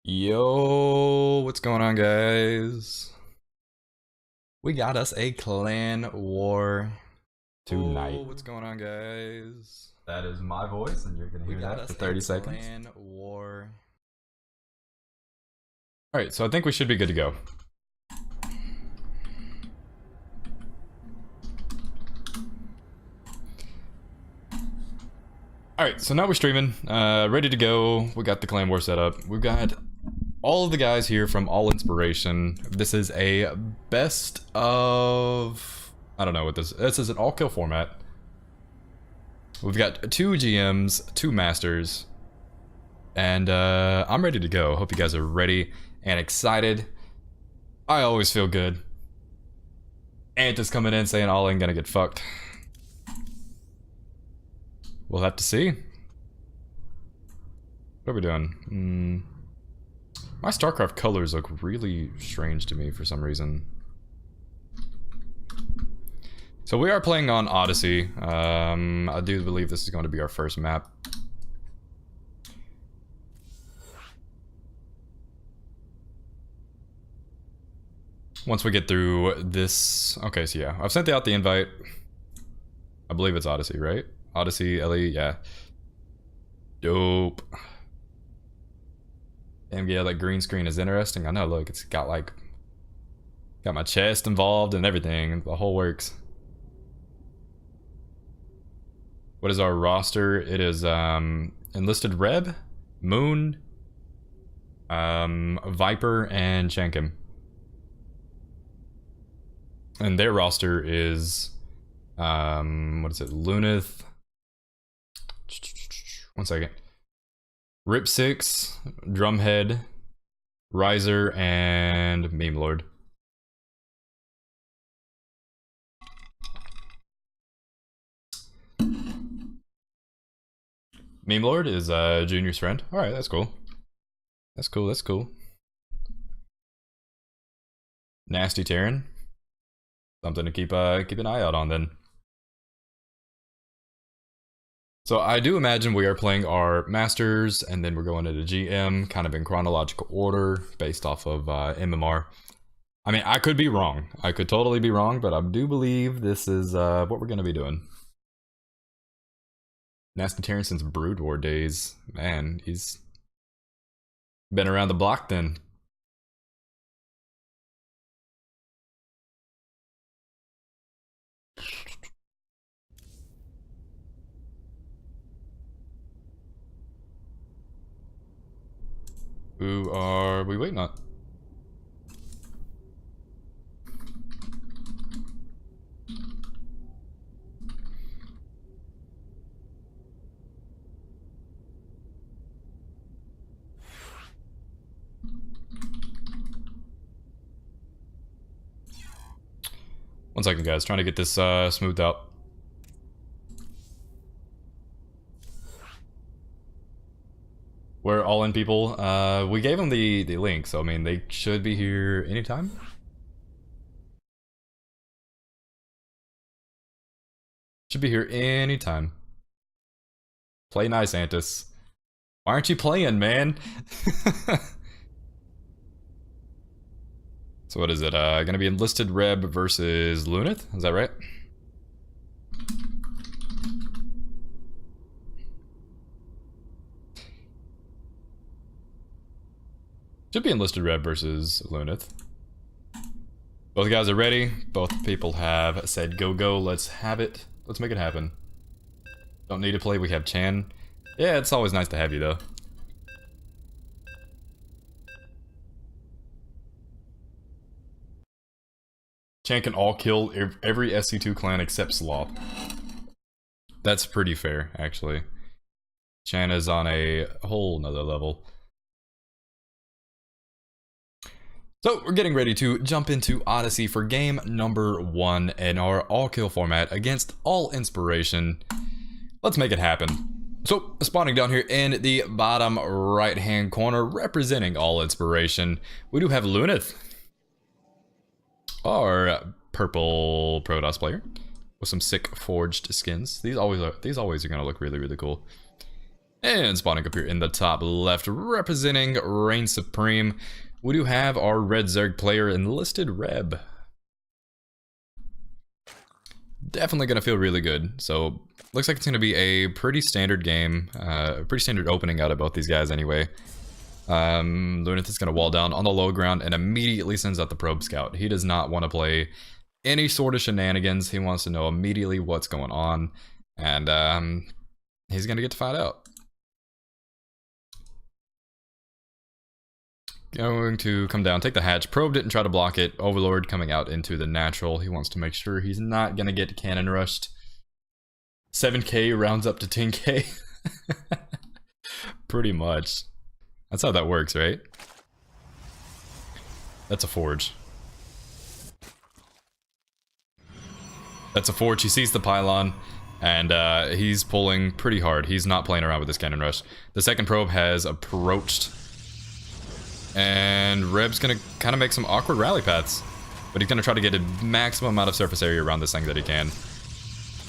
Yo, what's going on, guys? We got us a clan war tonight. What's going on, guys? That is my voice, and you're gonna hear that for 30 seconds. Clan war. All right, so I think we should be good to go. All right, so now we're streaming, ready to go. We got the clan war set up. We've got all of the guys here from All Inspiration. This is a best of... I don't know what this is an all kill format. We've got 2 GMs, 2 masters, and I'm ready to go. Hope you guys are ready and excited. I always feel good. Ant is coming in saying Allin gonna get fucked. We'll have to see. What are we doing? My StarCraft colors look really strange to me for some reason. So we are playing on Odyssey. I do believe this is going to be our first map. Once we get through this... Okay, so yeah. I've sent out the invite. I believe it's Odyssey, right? Odyssey, Ellie, yeah. Dope. Damn, yeah, that green screen is interesting. I know, look, it's got like... Got my chest involved and everything. The whole works. What is our roster? It is EnlistedReb, Moon, Viper, and Chankim. And their roster is what is it? Luneth. One second. Rip 6, Drumhead, Rhizer, and Memelord. Memelord is Junior's friend. Alright, that's cool. That's cool, that's cool. Nasty Terran. Something to keep an eye out on then. So I do imagine we are playing our Masters, and then we're going into GM, kind of in chronological order, based off of MMR. I mean, I could be wrong. I could totally be wrong, but I do believe this is what we're going to be doing. Nasty Terran since Brood War days. Man, he's been around the block then. Who are we waiting on? One second, guys. Trying to get this smoothed out. We're all in, people. We gave them the link, so I mean they should be here anytime. Should be here anytime. Play nice, Antis. Why aren't you playing, man? So what is it? Gonna be EnlistedReb versus Luneth? Is that right? Should be EnlistedReb versus Luneth. Both guys are ready. Both people have said go go. Let's have it. Let's make it happen. Don't need to play. We have Chan. Yeah, it's always nice to have you though. Chan can all kill every SC2 clan except Sloth. That's pretty fair, actually. Chan is on a whole nother level. So we're getting ready to jump into Odyssey for game number 1 in our all-kill format against All Inspiration. Let's make it happen. So spawning down here in the bottom right-hand corner, representing All Inspiration, we do have Luneth, our purple Protoss player, with some sick forged skins. These always are gonna look really, really cool. And spawning up here in the top left, representing Reign Supreme, we do have our Red Zerg player, EnlistedReb. Definitely going to feel really good. So, looks like it's going to be a pretty standard game. Pretty standard opening out of both these guys anyway. Luneth is going to wall down on the low ground and immediately sends out the probe scout. He does not want to play any sort of shenanigans. He wants to know immediately what's going on. And he's going to get to find out. Going to come down, take the hatch. Probe didn't try to block it. Overlord coming out into the natural. He wants to make sure he's not going to get cannon rushed. 7k rounds up to 10k. Pretty much. That's how that works, right? That's a forge. That's a forge. He sees the pylon, and he's pulling pretty hard. He's not playing around with this cannon rush. The second probe has approached. And Reb's gonna kind of make some awkward rally paths, but he's gonna try to get a maximum amount of surface area around this thing that he can.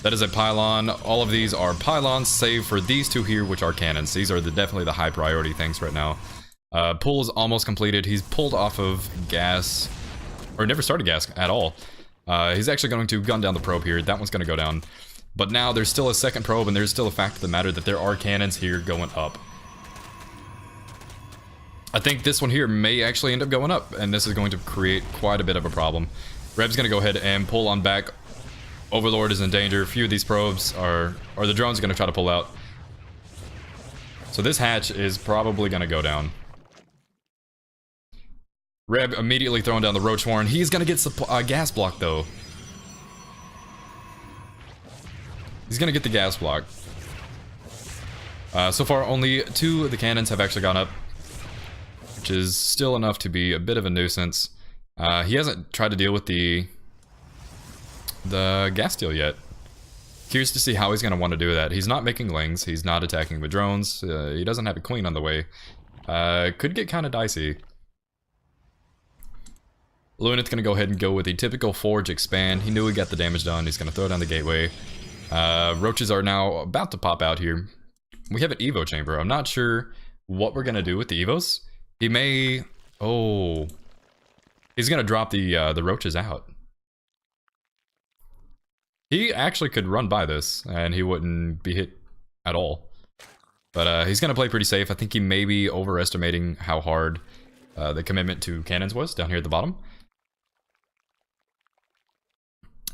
That is a pylon. All of these are pylons, save for these two here, which are cannons. These are definitely the high priority things right now. Pull is almost completed. He's pulled off of gas, or never started gas at all. He's actually going to gun down the probe here. That one's gonna go down. But now there's still a second probe, and there's still a fact of the matter that there are cannons here going up. I think this one here may actually end up going up, and this is going to create quite a bit of a problem. Reb's going to go ahead and pull on back. Overlord is in danger. A few of these probes are, or the drones are going to try to pull out. So this hatch is probably going to go down. Reb immediately throwing down the Roach Warren. He's going to get gas block, though. He's going to get the gas block. So far, only 2 of the cannons have actually gone up, which is still enough to be a bit of a nuisance. He hasn't tried to deal with the gas deal yet. Curious to see how he's going to want to do that. He's not making lings. He's not attacking with drones. He doesn't have a queen on the way. Could get kind of dicey. Luneth going to go ahead and go with the typical Forge expand. He knew he got the damage done. He's going to throw down the gateway. Roaches are now about to pop out here. We have an Evo chamber. I'm not sure what we're going to do with the Evos. He may... Oh. He's going to drop the roaches out. He actually could run by this, and he wouldn't be hit at all. But he's going to play pretty safe. I think he may be overestimating how hard the commitment to cannons was down here at the bottom.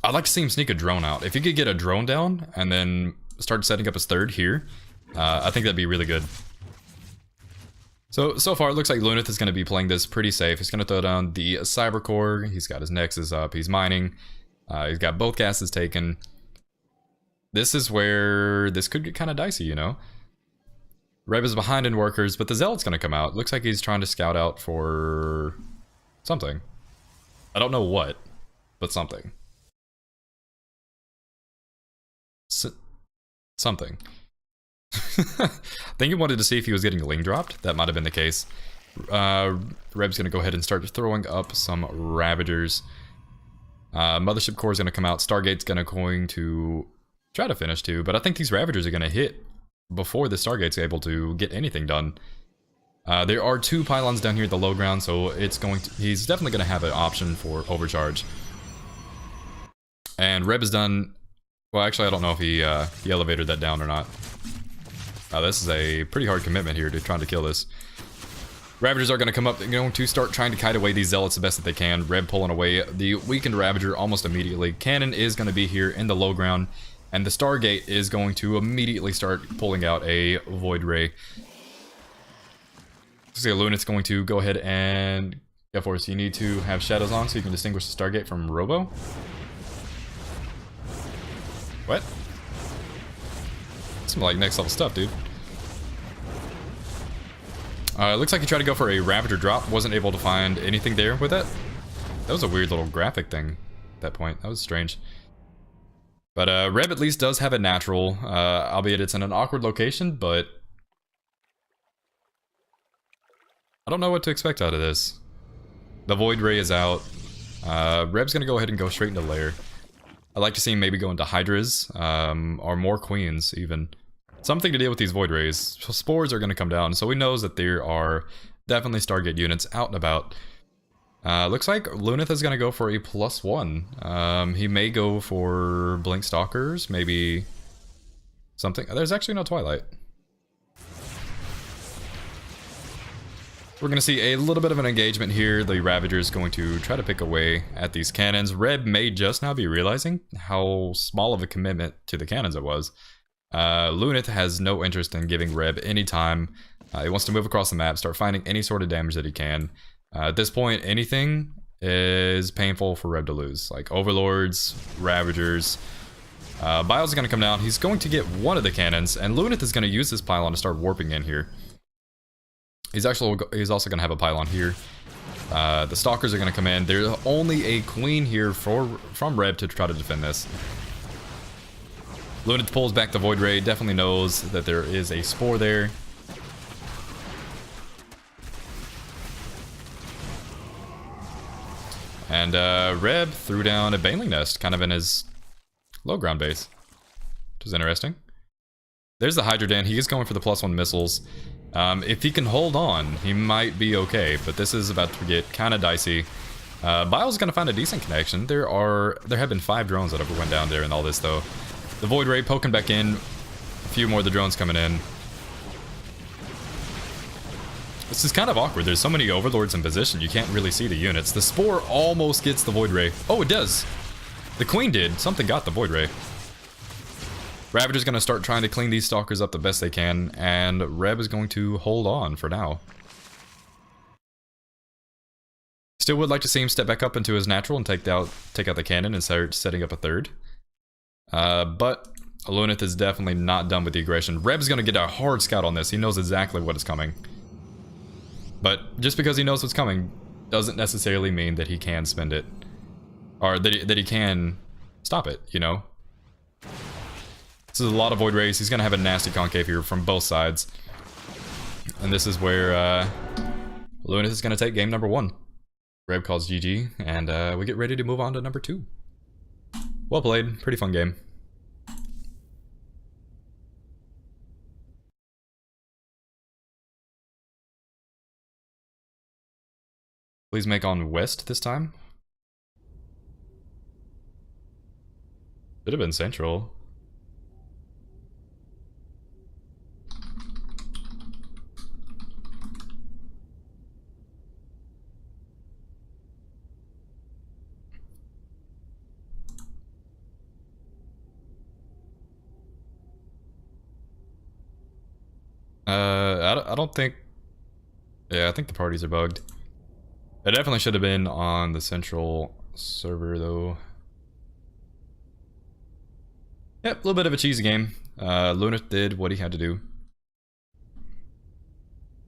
I'd like to see him sneak a drone out. If he could get a drone down, and then start setting up his third here, I think that'd be really good. So far, it looks like Luneth is going to be playing this pretty safe. He's going to throw down the Cyber Core. He's got his Nexus up. He's mining. He's got both gases taken. This is where this could get kind of dicey, you know? Reb is behind in workers, but the Zealot's going to come out. Looks like he's trying to scout out for something. I don't know what, but something. Something. I think he wanted to see if he was getting ling dropped. That might have been the case. Reb's going to go ahead and start throwing up some Ravagers. Mothership Core is going to come out. Stargate's going to try to finish too, but I think these Ravagers are going to hit before the Stargate's able to get anything done. There are 2 pylons down here at the low ground, so it's he's definitely going to have an option for overcharge. And Reb is done. Well, actually, I don't know if he elevated that down or not. This is a pretty hard commitment here to trying to kill this. Ravagers are going to come up. They're going to start trying to kite away these Zealots the best that they can. Reb pulling away the weakened Ravager almost immediately. Cannon is going to be here in the low ground. And the Stargate is going to immediately start pulling out a Void Ray. So Luneth's going to go ahead and go for it. So you need to have shadows on so you can distinguish the Stargate from Robo. What? Some like next level stuff, dude. It looks like he tried to go for a Ravager drop. Wasn't able to find anything there with it. That was a weird little graphic thing at that point. That was strange. But Reb at least does have a natural, albeit it's in an awkward location, but I don't know what to expect out of this. The Void Ray is out. Reb's gonna go ahead and go straight into Lair. I'd like to see him maybe go into Hydras, or more Queens, even. something to deal with these Void Rays. So spores are going to come down, so he knows that there are definitely Stargate units out and about. Looks like Luneth is going to go for a +1. He may go for Blink Stalkers, maybe something. There's actually no Twilight. We're going to see a little bit of an engagement here. The Ravager is going to try to pick away at these cannons. Reb may just now be realizing how small of a commitment to the cannons it was. Luneth has no interest in giving Reb any time. He wants to move across the map, start finding any sort of damage that he can. At this point, anything is painful for Reb to lose. Like Overlords, Ravagers. Biles is going to come down. He's going to get one of the cannons, and Luneth is going to use this pylon to start warping in here. He's also going to have a pylon here. The Stalkers are going to come in. There's only a Queen here from Reb to try to defend this. Luneth pulls back the Void Ray. Definitely knows that there is a Spore there. And Reb threw down a Baneling Nest kind of in his low ground base, which is interesting. There's the Hydrodan. He is going for the +1 missiles. If he can hold on, he might be okay, but this is about to get kind of dicey. Bile's going to find a decent connection. There have been 5 drones that have went down there in all this, though. The Void Ray poking back in. A few more of the drones coming in. This is kind of awkward. There's so many Overlords in position, you can't really see the units. The Spore almost gets the Void Ray. Oh, it does. The Queen did. Something got the Void Ray. Ravager's going to start trying to clean these Stalkers up the best they can, and Reb is going to hold on for now. Still would like to see him step back up into his natural and take out the cannon and start setting up a third. But Luneth is definitely not done with the aggression. Reb's going to get a hard scout on this. He knows exactly what is coming. But just because he knows what's coming doesn't necessarily mean that he can spend it. Or that he can stop it, you know? This is a lot of Void Rays. He's going to have a nasty concave here from both sides. And this is where Luneth is going to take game number 1. Reb calls GG, and we get ready to move on to number 2. Well played. Pretty fun game. Please make on west this time. Should have been central. I don't think... Yeah, I think the parties are bugged. It definitely should have been on the central server, though. Yep, a little bit of a cheesy game. Luneth did what he had to do.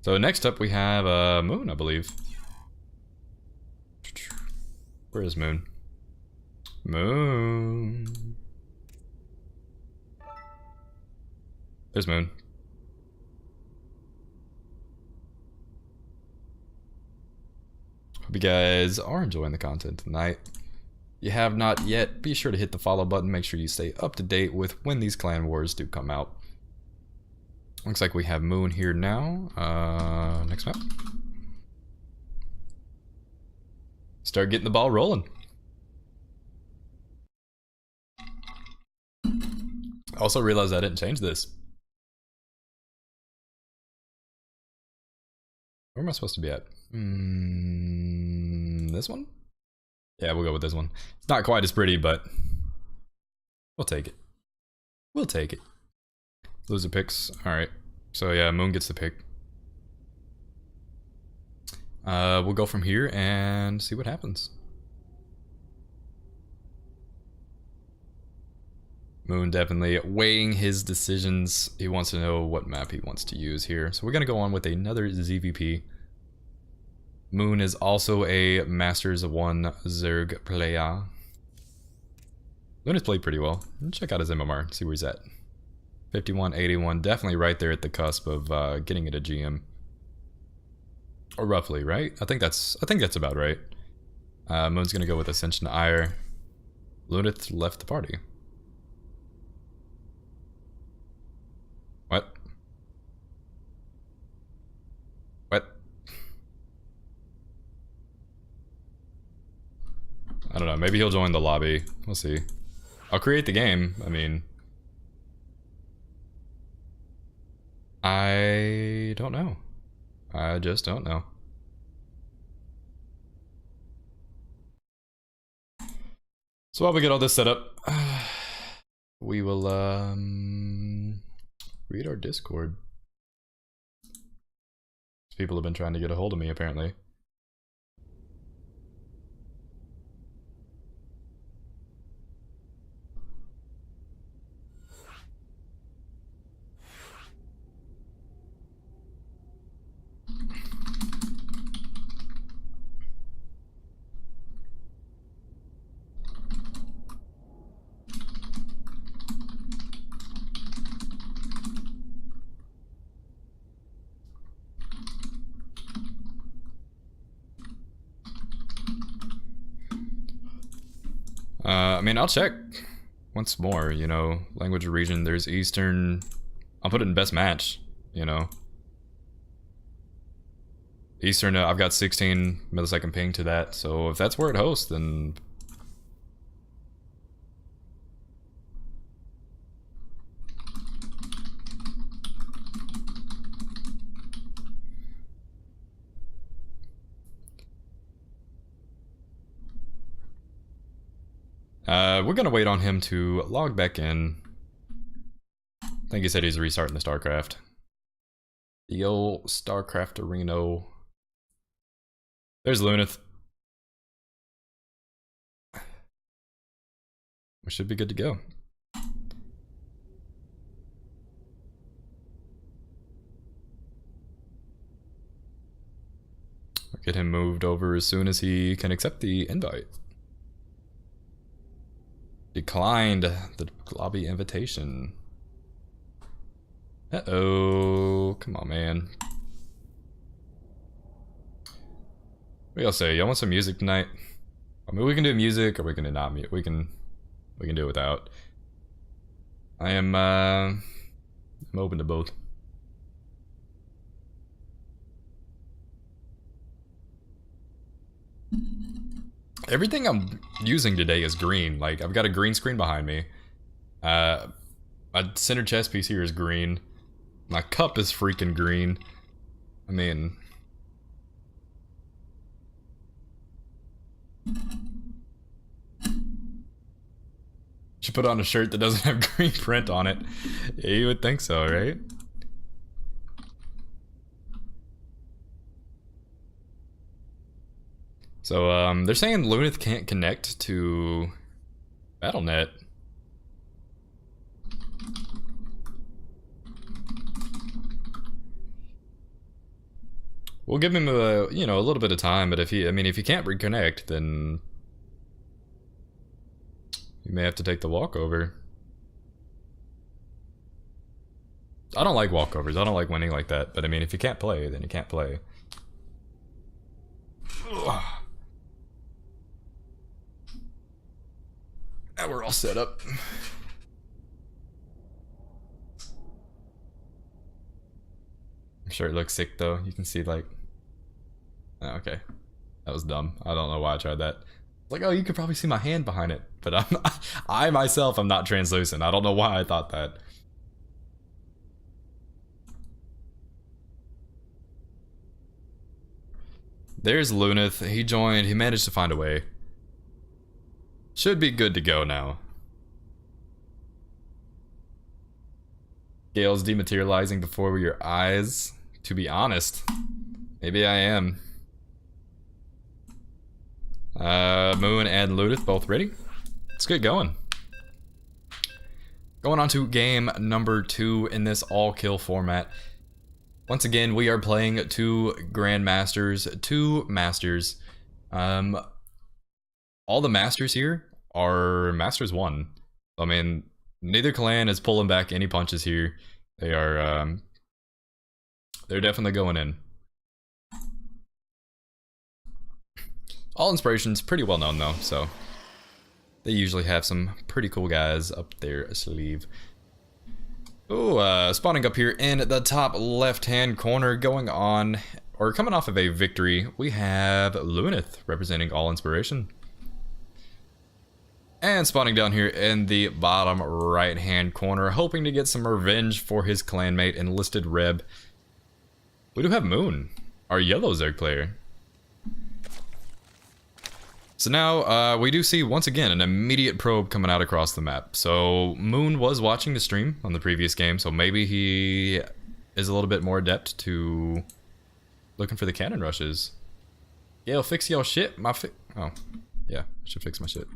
So next up we have Moon, I believe. Where is Moon? Moon. There's Moon. Hope you guys are enjoying the content tonight. If you have not yet, be sure to hit the follow button. Make sure you stay up to date with when these clan wars do come out. Looks like we have Moon here now. Next map. Start getting the ball rolling. Also realized I didn't change this. Where am I supposed to be at? This one? Yeah, we'll go with this one. It's not quite as pretty, but we'll take it. We'll take it. Loser picks. Alright. So yeah, Moon gets the pick. We'll go from here and see what happens. Moon definitely weighing his decisions. He wants to know what map he wants to use here. So we're going to go on with another ZVP. Moon is also a Masters 1 Zerg player. Moon has played pretty well. Check out his MMR, see where he's at. 51, 81, definitely right there at the cusp of getting it a GM. Or roughly, right? I think that's about right. Moon's gonna go with Ascension Ire. Luneth left the party. don't know. Maybe he'll join the lobby. We'll see. I'll create the game. I mean, I don't know. I just don't know. So while we get all this set up, we will read our Discord. People have been trying to get a hold of me, apparently. I mean, I'll check once more, you know, language or region. There's Eastern. I'll put it in best match, you know. Eastern, I've got 16 millisecond ping to that, so if that's where it hosts, then... we're gonna wait on him to log back in. I think he said he's restarting the StarCraft. The old StarCraft Arena. There's Luneth. We should be good to go. I'll get him moved over as soon as he can accept the invite. Declined the lobby invitation. Uh-oh. Come on, man. What do y'all say? Y'all want some music tonight? I mean, we can do music, or we can do not mute. We can do it without. I'm open to both. Everything I'm using today is green. Like, I've got a green screen behind me. My center chest piece here is green. My cup is freaking green. I mean... should put on a shirt that doesn't have green print on it. Yeah, you would think so, right? So, they're saying Luneth can't connect to Battle.net. We'll give him a, you know, a little bit of time, but if he can't reconnect, then you may have to take the walkover. I don't like walkovers. I don't like winning like that, but I mean, if you can't play, then you can't play. Ugh. Now we're all set up. I'm sure it looks sick though. You can see like... oh, okay. That was dumb. I don't know why I tried that. Like, oh, you could probably see my hand behind it. But I myself am not translucent. I don't know why I thought that. There's Luneth. He joined. He managed to find a way. Should be good to go now. Gale's dematerializing before your eyes. To be honest, maybe I am. Moon and Luneth both ready. Let's get going. Going on to game number 2 in this all-kill format. Once again, we are playing 2 Grandmasters, 2 Masters. All the Masters here are Masters 1. I mean, neither clan is pulling back any punches here. They are, they're definitely going in. All Inspiration's pretty well known though, so they usually have some pretty cool guys up their sleeve. Oh, spawning up here in the top left-hand corner, going on, or coming off of a victory, we have Luneth representing All Inspiration. And spawning down here in the bottom right-hand corner, hoping to get some revenge for his clanmate, EnlistedReb. We do have Moon, our yellow Zerg player. So now, we do see, once again, an immediate probe coming out across the map. So, Moon was watching the stream on the previous game, so maybe he is a little bit more adept to looking for the cannon rushes. Yeah, fix your shit, oh, yeah, I should fix my shit.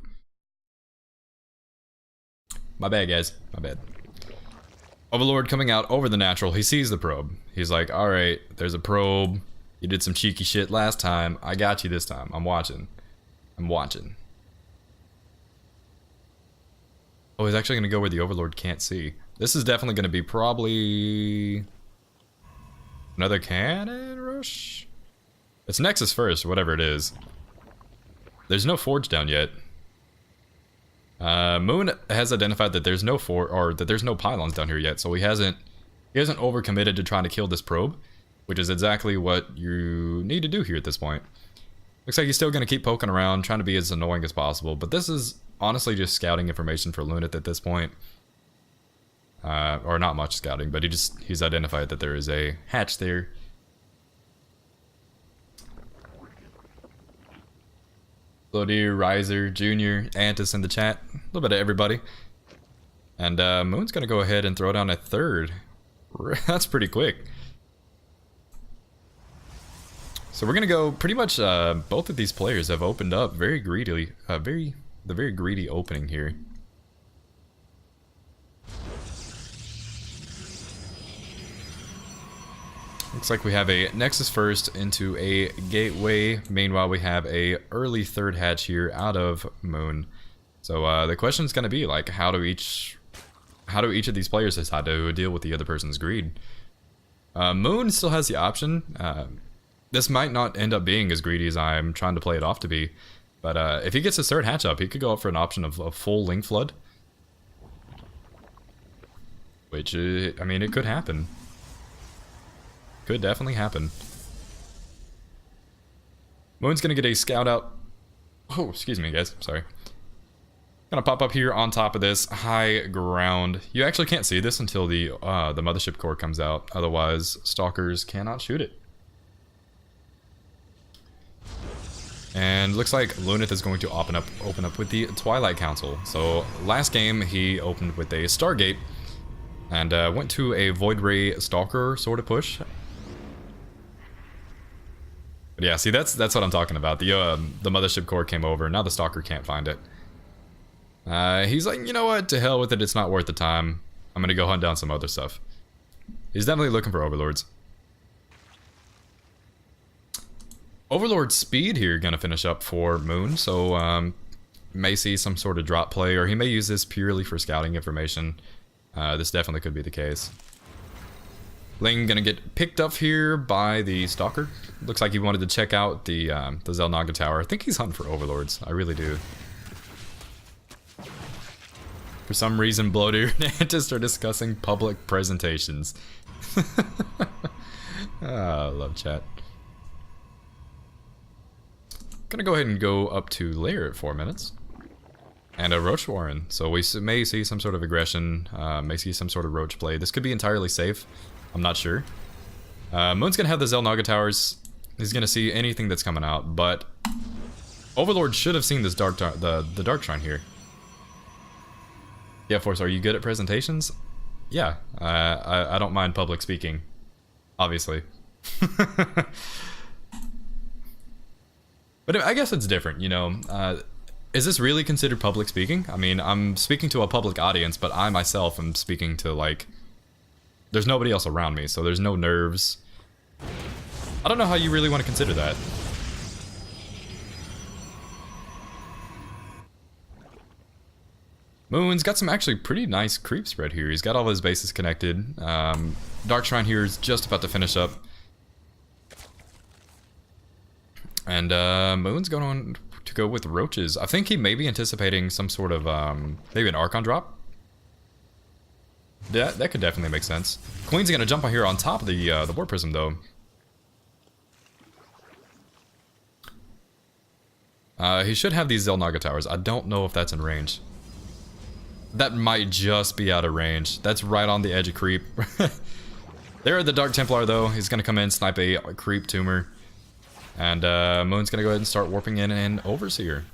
My bad, guys. My bad. Overlord coming out over the natural. He sees the probe. He's like, alright, there's a probe. You did some cheeky shit last time. I got you this time. I'm watching. I'm watching. Oh, he's actually going to go where the Overlord can't see. This is definitely going to be probably another cannon rush? It's Nexus first, whatever it is. There's no forge down yet. Moon has identified that there's no there's no pylons down here yet, so he hasn't overcommitted to trying to kill this probe, which is exactly what you need to do here at this point. Looks like he's still going to keep poking around, trying to be as annoying as possible, but this is honestly just scouting information for Luneth at this point. Or not much scouting, but he's identified that there is a hatch there. Hello dear Rhizer, Junior, Antis in the chat, a little bit of everybody. And Moon's gonna go ahead and throw down a third. That's pretty quick. So we're gonna go pretty much, both of these players have opened up very greedily, the very greedy opening here. Looks like we have a Nexus first into a gateway. Meanwhile, we have a early third hatch here out of Moon. So the question is going to be like, how do each of these players decide to deal with the other person's greed? Moon still has the option. This might not end up being as greedy as I'm trying to play it off to be, but if he gets his third hatch up, he could go up for an option of a full link flood, which I mean, it could happen. Could definitely happen. Moon's gonna get a scout out. Oh, excuse me, guys. Sorry. Gonna pop up here on top of this high ground. You actually can't see this until the mothership core comes out. Otherwise, stalkers cannot shoot it. And looks like Luneth is going to open up with the Twilight Council. So last game he opened with a Stargate and went to a Void Ray Stalker sort of push. But yeah, see, that's what I'm talking about. The mothership core came over, now the Stalker can't find it. He's like, you know what, to hell with it, it's not worth the time. I'm gonna go hunt down some other stuff. He's definitely looking for Overlords. Overlord speed here gonna finish up for Moon, so may see some sort of drop play, or he may use this purely for scouting information. This definitely could be the case. Ling gonna get picked up here by the Stalker. Looks like he wanted to check out the Xel'Naga Tower. I think he's hunting for Overlords. I really do. For some reason, Bloater and Antis are discussing public presentations. I love chat. Gonna go ahead and go up to lair at 4 minutes. And a Roach Warren. So we may see some sort of aggression, may see some sort of Roach play. This could be entirely safe. I'm not sure. Moon's gonna have the Xel'Naga Towers. He's gonna see anything that's coming out, but Overlord should have seen this the Dark Shrine here. Yeah, Force, are you good at presentations? Yeah, I don't mind public speaking, obviously. But I guess it's different, you know. Is this really considered public speaking? I mean, I'm speaking to a public audience, but I myself am speaking to, like, there's nobody else around me, so there's no nerves. I don't know how you really want to consider that. Moon's got some actually pretty nice creep spread here. He's got all his bases connected. Dark Shrine here is just about to finish up. And Moon's going on to go with Roaches. I think he may be anticipating some sort of, maybe an Archon drop. That could definitely make sense. Queen's gonna jump on here on top of the War Prism, though. He should have these Xel'Naga towers. I don't know if that's in range. That might just be out of range. That's right on the edge of creep. There, the Dark Templar, though. He's going to come in, snipe a creep tumor. And Moon's going to go ahead and start warping in an Overseer.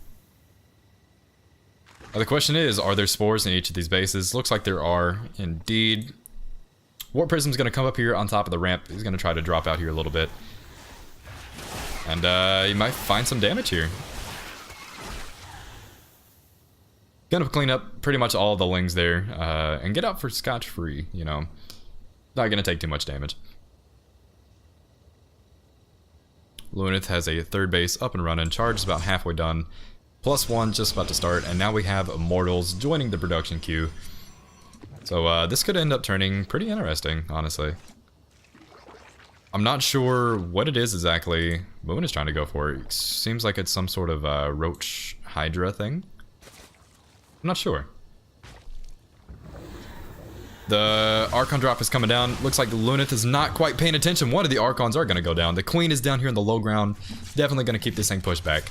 Now, the question is, are there spores in each of these bases? Looks like there are, indeed. Warp Prism's going to come up here on top of the ramp. He's going to try to drop out here a little bit. And he might find some damage here. Gonna clean up pretty much all of the lings there, and get out for scotch-free, you know. Not gonna take too much damage. Luneth has a third base up and running, charge is about halfway done, +1 just about to start, and now we have Immortals joining the production queue. So this could end up turning pretty interesting, honestly. I'm not sure what it is exactly Moon is trying to go for. It seems like it's some sort of Roach Hydra thing. I'm not sure. The Archon drop is coming down. Looks like the Luneth is not quite paying attention. One of the Archons are going to go down. The Queen is down here in the low ground. Definitely going to keep this thing pushed back.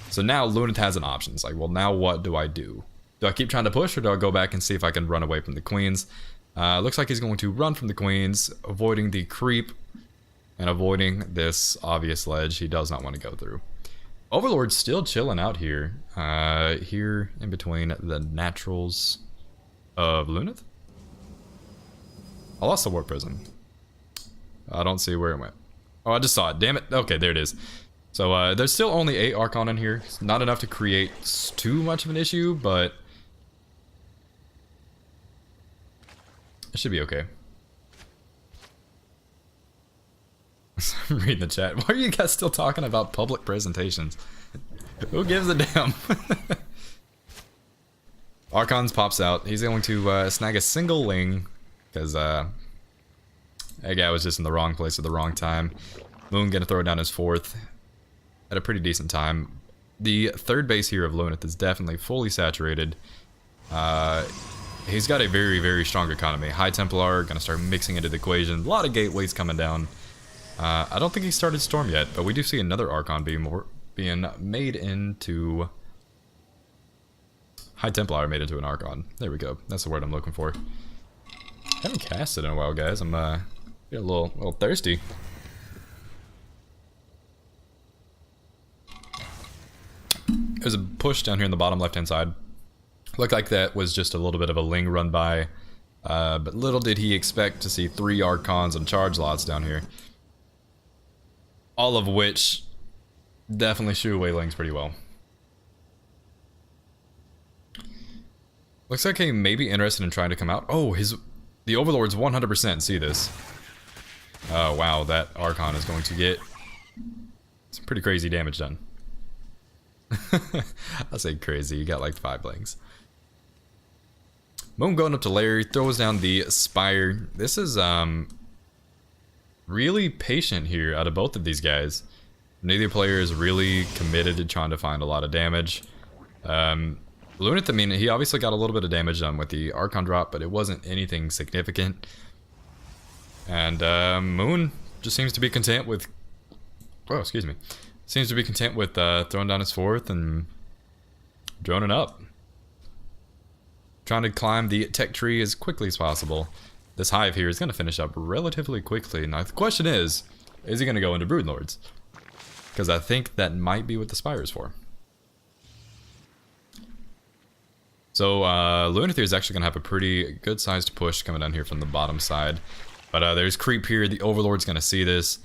So now Luneth has an option. It's like, well, now what do I do? Do I keep trying to push, or do I go back and see if I can run away from the Queens? Looks like he's going to run from the Queens, avoiding the creep and avoiding this obvious ledge he does not want to go through. Overlord's still chilling out here. Here in between the naturals of Luneth. I lost the Warp Prism. I don't see where it went. Oh, I just saw it. Damn it. Okay, there it is. So there's still only 8 Archon in here. It's not enough to create too much of an issue, but it should be okay. I'm reading the chat. Why are you guys still talking about public presentations? Who gives a damn? Archons pops out. He's going to snag a single Ling, because that guy was just in the wrong place at the wrong time. Moon gonna throw down his 4th at a pretty decent time. The third base here of Luneth is definitely fully saturated. He's got a very, very strong economy. High Templar gonna start mixing into the equation. A lot of gateways coming down. I don't think he started Storm yet, but we do see another Archon being made into... High Templar made into an Archon. There we go. That's the word I'm looking for. I haven't cast it in a while, guys. I'm getting a little thirsty. There's a push down here in the bottom left-hand side. Looked like that was just a little bit of a Ling run by. But little did he expect to see 3 Archons and charge lots down here. All of which definitely shoo away Lings pretty well. Looks like he may be interested in trying to come out. Oh, the Overlords 100% see this. Oh, wow, that Archon is going to get some pretty crazy damage done. I say crazy, you got like 5 Lings. Moon going up to Larry, throws down the Spire. This is really patient here out of both of these guys. Neither player is really committed to trying to find a lot of damage. Luneth, I mean, he obviously got a little bit of damage done with the Archon drop, but it wasn't anything significant. And Moon just seems to be content with... Oh, excuse me. Seems to be content with throwing down his 4th and droning up. Trying to climb the tech tree as quickly as possible. This hive here is going to finish up relatively quickly. Now the question is he going to go into Broodlords? Because I think that might be what the Spire is for. So Luneth here is actually going to have a pretty good sized push coming down here from the bottom side. But there's creep here. The Overlord's going to see this.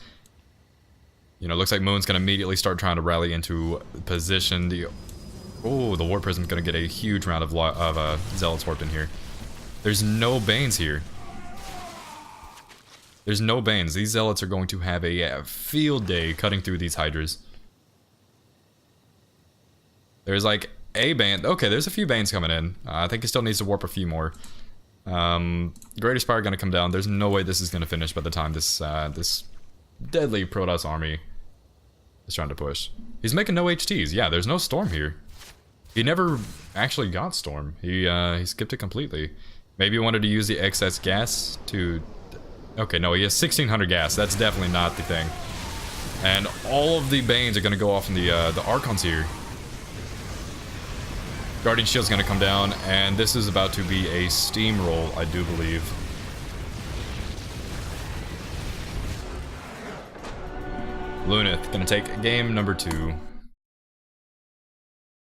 You know, looks like Moon's going to immediately start trying to rally into position. The Warp Prism's going to get a huge round of Zealots warped in here. There's no Banes here. There's no Banes. These Zealots are going to have a field day cutting through these Hydras. There's like a Bane. Okay, there's a few Banes coming in. I think he still needs to warp a few more. Greater Spire going to come down. There's no way this is going to finish by the time this deadly Protoss army is trying to push. He's making no HTs. Yeah, there's no Storm here. He never actually got Storm. He skipped it completely. Maybe he wanted to use the excess gas to... Okay, no, he has 1600 gas. That's definitely not the thing. And all of the Banes are going to go off in the Archons here. Guardian Shield's gonna come down, and this is about to be a steamroll, I do believe. Luneth gonna take game number 2.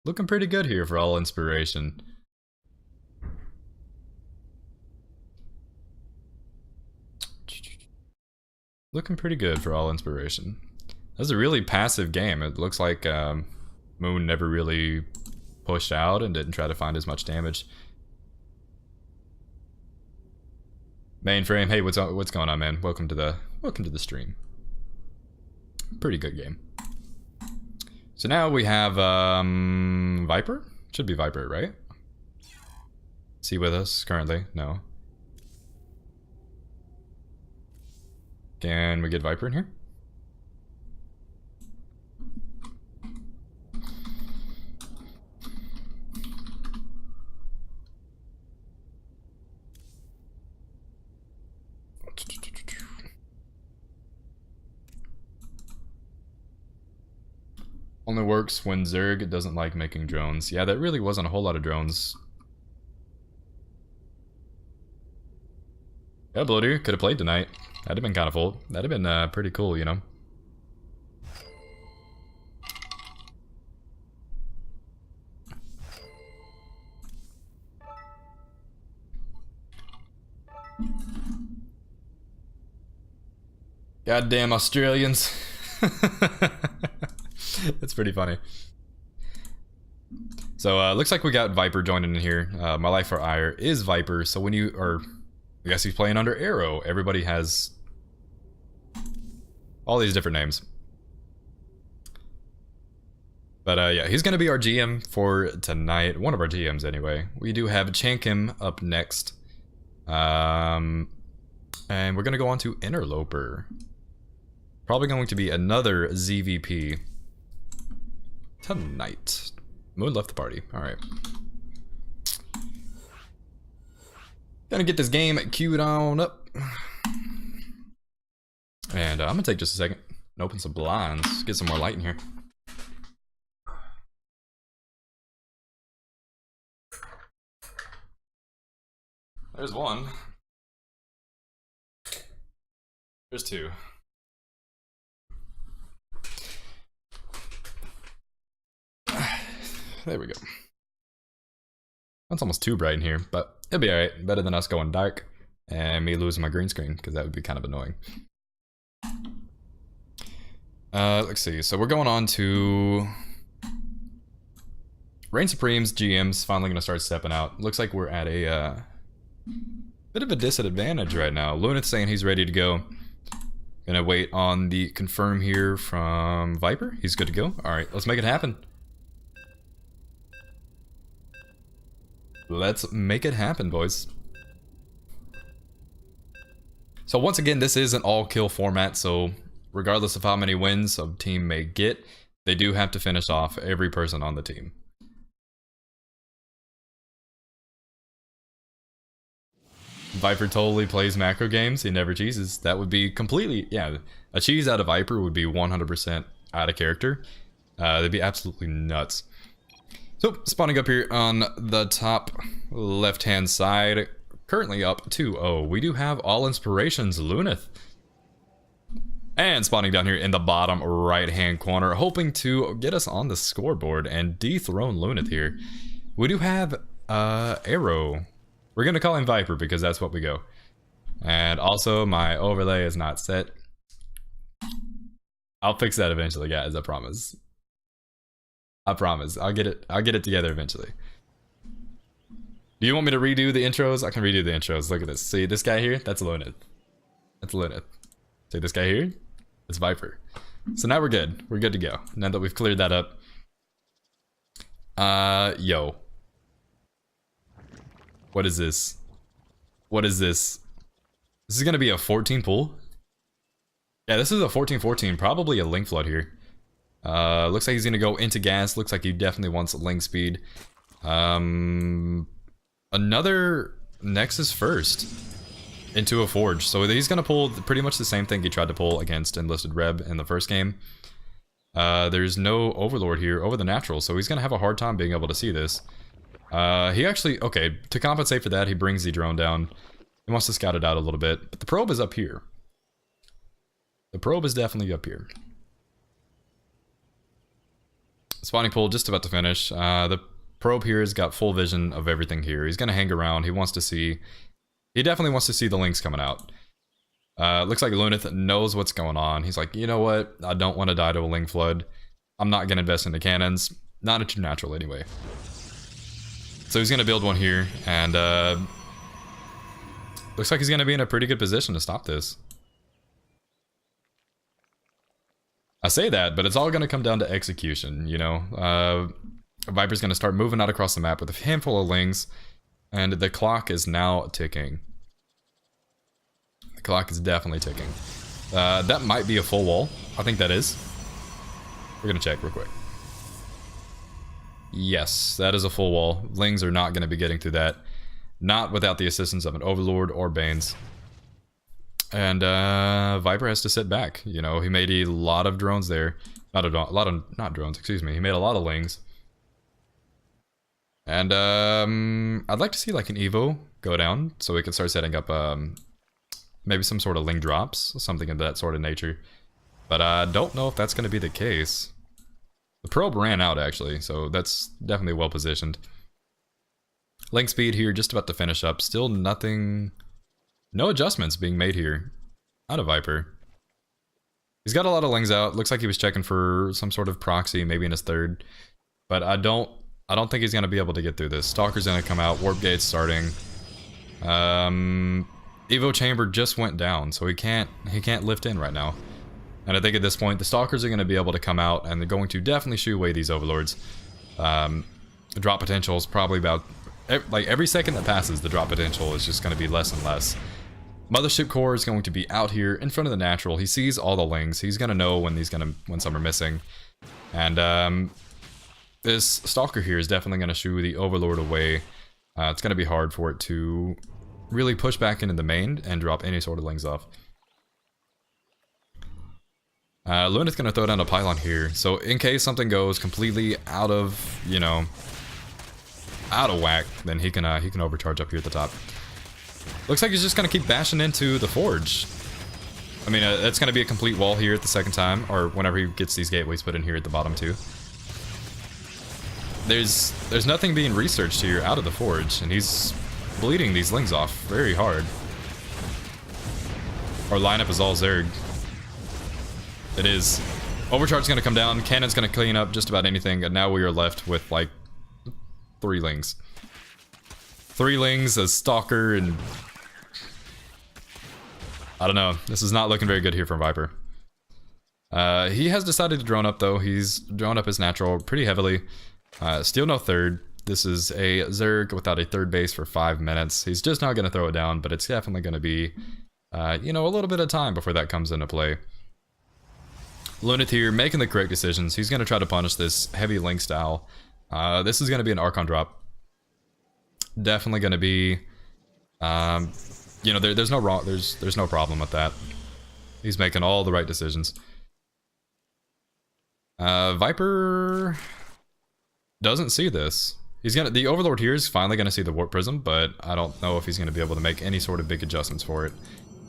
Looking pretty good here for all inspiration. Looking pretty good for all inspiration. That was a really passive game. It looks like Moon never really pushed out and didn't try to find as much damage. Mainframe, hey, what's going on, man? Welcome to the stream. Pretty good game. So now we have Viper? Should be Viper, right? Is he with us currently? No. Can we get Viper in here? Only works when Zerg doesn't like making drones. Yeah, that really wasn't a whole lot of drones. Yeah, Bloater could have played tonight. That'd have been kind of full. That'd have been pretty cool, you know. Goddamn Australians. That's pretty funny. So looks like we got Viper joining in here. My life for Ire is Viper. So when you are, I guess he's playing under Arrow. Everybody has all these different names. But yeah, he's gonna be our GM for tonight. One of our GMs anyway. We do have Chankim up next. And we're gonna go on to Interloper. Probably going to be another ZVP tonight. Moon left the party. Alright. Gonna get this game queued on up. And I'm gonna take just a second and open some blinds. Get some more light in here. There's one. There's two. There we go. That's almost too bright in here, but it'll be alright. Better than us going dark and me losing my green screen, because that would be kind of annoying. Let's see. So we're going on to Reign Supreme's GM's finally going to start stepping out. Looks like we're at a bit of a disadvantage right now. Luneth saying he's ready to go. Gonna wait on the confirm here from Viper. He's good to go. Alright, let's make it happen. Let's make it happen, boys. So once again, this is an all-kill format, so regardless of how many wins a team may get, they do have to finish off every person on the team. Viper totally plays macro games, he never cheeses. That would be completely, yeah, a cheese out of Viper would be 100% out of character. They'd be absolutely nuts. So, spawning up here on the top left-hand side, currently up 2-0. We do have all inspirations, Luneth. And spawning down here in the bottom right-hand corner, hoping to get us on the scoreboard and dethrone Luneth here. We do have Arrow. We're going to call him Viper because that's what we go. And also, my overlay is not set. I'll fix that eventually, guys, I promise. I promise. I'll get it together eventually. Do you want me to redo the intros? I can redo the intros. Look at this. See this guy here? That's Luneth. That's Luneth. See this guy here? It's Viper. So now we're good. We're good to go. Now that we've cleared that up. Yo. What is this? What is this? This is gonna be a 14 pull? Yeah, this is a 14-14. Probably a link flood here. Looks like he's gonna go into gas. Looks like he definitely wants link speed. Another Nexus first into a Forge. So he's gonna pull pretty much the same thing he tried to pull against EnlistedReb in the first game. There's no Overlord here over the natural, so he's gonna have a hard time being able to see this. He actually, okay, to compensate for that, he brings the drone down. He wants to scout it out a little bit, but the probe is up here. The probe is definitely up here. Spawning pool just about to finish. The probe here has got full vision of everything here. He's gonna hang around. He wants to see, he definitely wants to see the links coming out. Looks like Luneth knows what's going on. He's like, you know what? I don't want to die to a Ling Flood. I'm not gonna invest in the cannons. Not a true natural anyway. So he's gonna build one here, and looks like he's gonna be in a pretty good position to stop this. I say that, but it's all gonna come down to execution, you know? Viper's gonna start moving out across the map with a handful of lings, and the clock is now ticking. The clock is definitely ticking. That might be a full wall. I think that is. We're gonna check real quick. Yes, that is a full wall. Lings are not gonna be getting through that. Not without the assistance of an Overlord or Banes. And Viper has to sit back. You know, he made a lot of drones there. Not drones, excuse me. He made a lot of lings. And I'd like to see like an Evo go down so we can start setting up maybe some sort of ling drops, something of that sort of nature. But I don't know if that's going to be the case. The probe ran out actually, so that's definitely well positioned. Ling speed here just about to finish up. Still nothing, no adjustments being made here out of Viper. He's got a lot of lings out. Looks like he was checking for some sort of proxy, maybe in his third. But I don't think he's gonna be able to get through this. Stalker's gonna come out. Warp gate's starting. Evo chamber just went down, so he can't lift in right now. And I think at this point the Stalkers are gonna be able to come out, and they're going to definitely shoo away these Overlords. The drop potential is probably about like every second that passes, the drop potential is just gonna be less and less. Mothership Core is going to be out here in front of the natural. He sees all the lings. He's gonna know when some are missing. And this Stalker here is definitely gonna shoo the Overlord away. It's gonna be hard for it to really push back into the main and drop any sort of lings off. Luneth's gonna throw down a pylon here, so in case something goes completely out of, you know, out of whack, then he can overcharge up here at the top. Looks like he's just gonna keep bashing into the forge. I mean, that's gonna be a complete wall here at the second time, or whenever he gets these gateways put in here at the bottom too. There's nothing being researched here out of the forge, and he's bleeding these lings off very hard. Our lineup is all Zerg. It is. Overcharge's gonna come down, Cannon's gonna clean up just about anything, and now we are left with like 3 lings. 3 lings, a Stalker, and I don't know. This is not looking very good here from Viper. He has decided to drone up though. He's drone up his natural pretty heavily. Still no third. This is a Zerg without a third base for 5 minutes. He's just not going to throw it down, but it's definitely going to be, you know, a little bit of time before that comes into play. Luneth here making the correct decisions. He's going to try to punish this heavy link style. This is going to be an Archon drop. Definitely going to be, you know, there's no problem with that. He's making all the right decisions. Viper doesn't see this. The Overlord here is finally gonna see the Warp Prism, but I don't know if he's gonna be able to make any sort of big adjustments for it.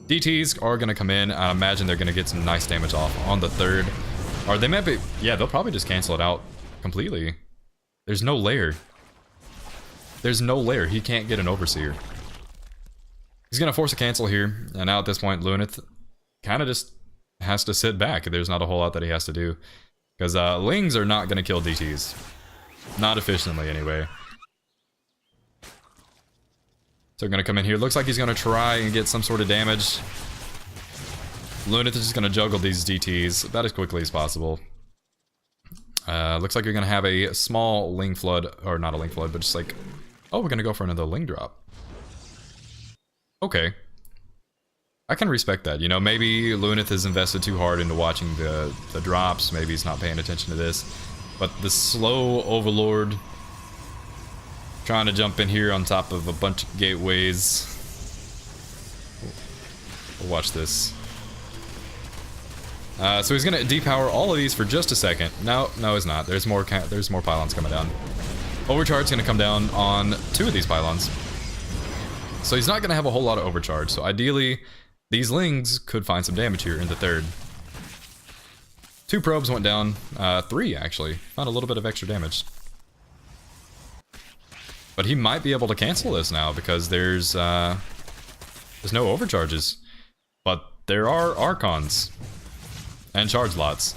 DTs are gonna come in. I imagine they're gonna get some nice damage off on the third. Or they might be, yeah, they'll probably just cancel it out completely. There's no layer. There's no layer. He can't get an Overseer. He's gonna force a cancel here, and now at this point, Luneth kind of just has to sit back. There's not a whole lot that he has to do. Because lings are not gonna kill DTs. Not efficiently, anyway. So they're gonna come in here. Looks like he's gonna try and get some sort of damage. Luneth is just gonna juggle these DTs about as quickly as possible. Looks like you're gonna have a small Ling Flood, or not a Ling Flood, but just like, oh, we're gonna go for another Ling drop. Okay. I can respect that. You know, maybe Luneth has invested too hard into watching the drops. Maybe he's not paying attention to this. But the slow Overlord trying to jump in here on top of a bunch of gateways. We'll watch this. So he's gonna depower all of these for just a second. No, he's not. There's more pylons coming down. Overcharge is going to come down on 2 of these pylons. So he's not going to have a whole lot of overcharge. So ideally, these lings could find some damage here in the 3rd. 2 probes went down. 3 actually. Found a little bit of extra damage. But he might be able to cancel this now because there's no overcharges. But there are Archons. And charge lots.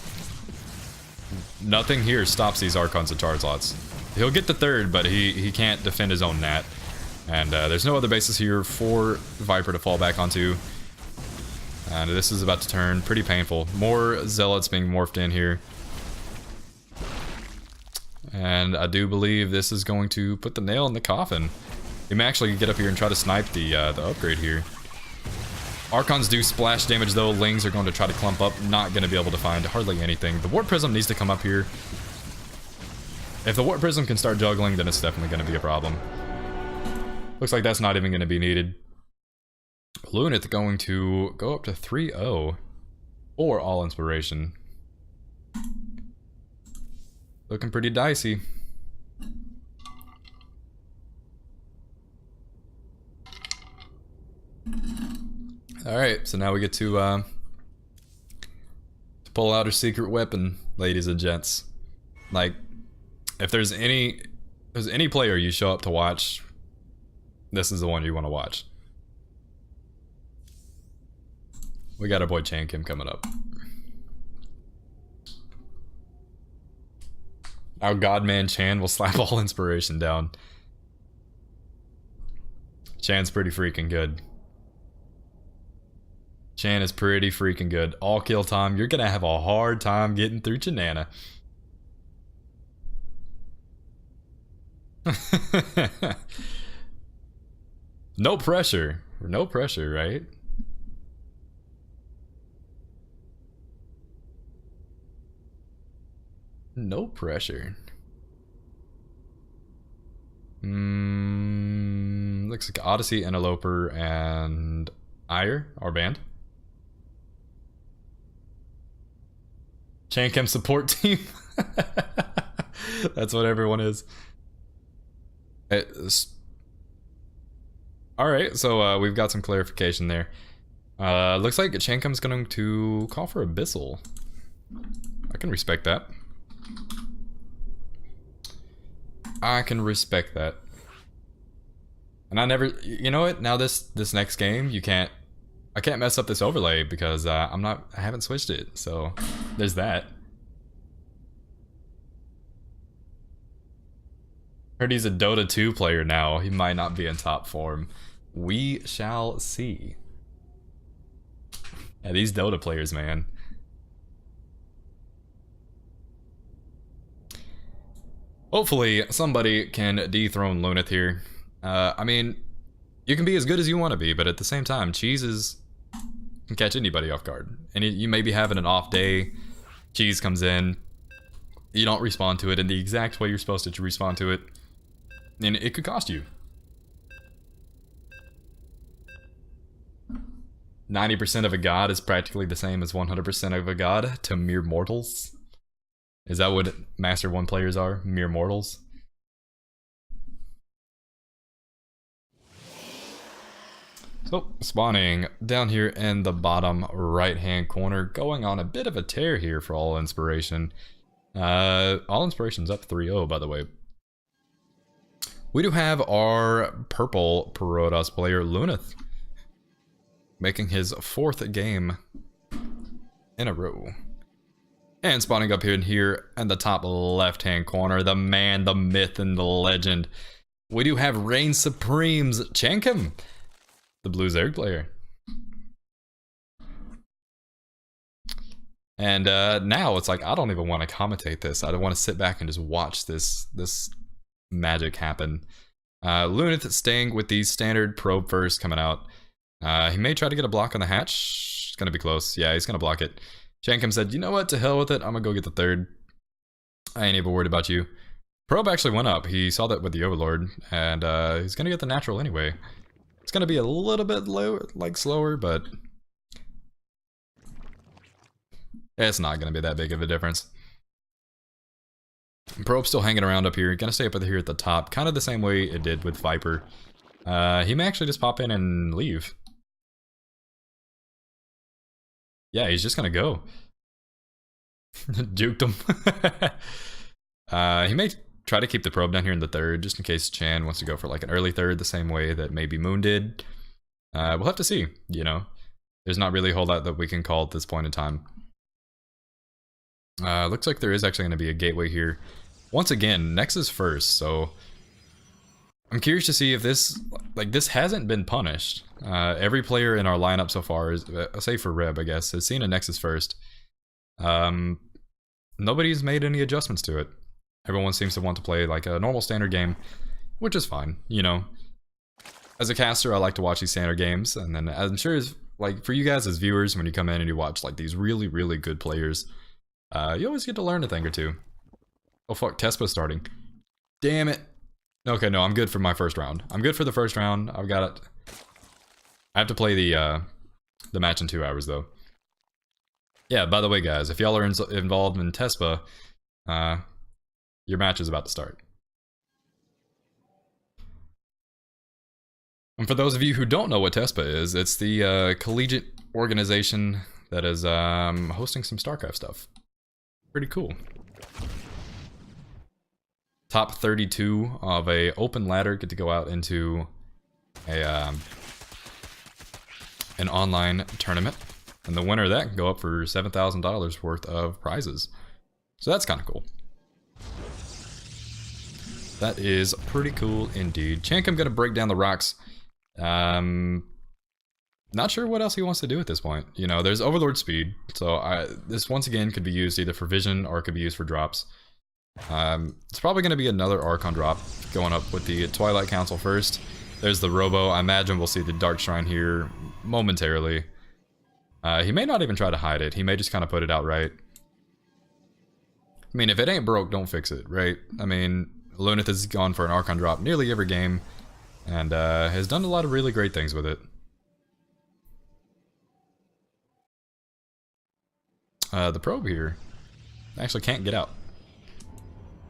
Nothing here stops these Archons and charge lots. He'll get the 3rd, but he can't defend his own Nat. And there's no other bases here for Viper to fall back onto. And this is about to turn pretty painful. More Zealots being morphed in here. And I do believe this is going to put the nail in the coffin. He may actually get up here and try to snipe the upgrade here. Archons do splash damage though. Lings are going to try to clump up. Not going to be able to find hardly anything. The Warp Prism needs to come up here. If the Warp Prism can start juggling, then it's definitely going to be a problem. Looks like that's not even going to be needed. Luneth going to go up to 3-0 or All Inspiration. Looking pretty dicey. Alright, so now we get to pull out our secret weapon, ladies and gents. Like, if there's any player you show up to watch, this is the one you want to watch. We got our boy Chankim coming up. Our Godman Chan will slap all inspiration down. Chan's pretty freaking good. Chan is pretty freaking good. All kill time, you're gonna have a hard time getting through Chanana. No pressure. No pressure, right? No pressure. Looks like Odyssey, Interloper, and Ire, our band. Chankim support team. That's what everyone is. Alright, so we've got some clarification there. Looks like Chankim's going to call for Abyssal. I can respect that. I can respect that. And I never, you know what? Now this next game, I can't mess up this overlay because I haven't switched it. So there's that. Heard he's a Dota 2 player now. He might not be in top form. We shall see. Yeah, these Dota players, man. Hopefully, somebody can dethrone Luneth here. I mean, you can be as good as you want to be, but at the same time, Cheese can catch anybody off guard. And you may be having an off day. Cheese comes in. You don't respond to it in the exact way you're supposed to respond to it. And it could cost you. 90% of a god is practically the same as 100% of a god to mere mortals. Is that what Master 1 players are? Mere mortals? So, spawning down here in the bottom right-hand corner, going on a bit of a tear here for All Inspiration. All Inspiration's up 3-0, by the way. We do have our purple Protoss player, Luneth, making his 4th game in a row. And spawning up here in the top left-hand corner, the man, the myth, and the legend. We do have Reign Supreme's Chankim, the Blue Zerg player. And now it's like, I don't even want to commentate this. I don't want to sit back and just watch this magic happen. Luneth staying with the standard probe first coming out. He may try to get a block on the hatch. It's gonna be close. Yeah, he's gonna block it. Chankim said, you know what, to hell with it, I'm gonna go get the 3rd. I ain't even worried about you. Probe actually went up. He saw that with the Overlord, and he's gonna get the natural anyway. It's gonna be a little bit low, like slower, but it's not gonna be that big of a difference. probe's still hanging around up here. Gonna stay up here at the top, kind of the same way it did with Viper. He may actually just pop in and leave. Yeah, he's just gonna go. Juked him. He may try to keep the probe down here in the third, just in case Chan wants to go for like an early third, the same way that maybe Moon did. We'll have to see, you know. There's not really a whole lot that we can call at this point in time. Looks like there is actually going to be a gateway here. Once again, Nexus first, so I'm curious to see if this, like, this hasn't been punished. Every player in our lineup so far, is, save for Reb, I guess, has seen a Nexus first. Nobody's made any adjustments to it. Everyone seems to want to play like a normal standard game, which is fine, you know. As a caster, I like to watch these standard games, and then I'm sure, like, for you guys as viewers, when you come in and you watch like these really, really good players, you always get to learn a thing or two. Oh fuck, Tespa's starting. Damn it. Okay, no, I'm good for my first round. I'm good for the first round. I've got it. I have to play the match in 2 hours though. Yeah, by the way, guys, if y'all are involved in Tespa, your match is about to start. And for those of you who don't know what Tespa is, it's the collegiate organization that is hosting some StarCraft stuff. Pretty cool. Top 32 of a open ladder get to go out into a an online tournament, and the winner of that can go up for $7,000 worth of prizes. So that's kind of cool. That is pretty cool indeed. Chankim gonna break down the rocks. Not sure what else he wants to do at this point. You know, there's Overlord speed, so this once again could be used either for vision or it could be used for drops. It's probably going to be another Archon drop going up with the Twilight Council first. There's the Robo. I imagine we'll see the Dark Shrine here momentarily. He may not even try to hide it. He may just kind of put it out right. I mean, if it ain't broke, don't fix it, right? I mean, Luneth has gone for an Archon drop nearly every game and has done a lot of really great things with it. The probe here actually can't get out.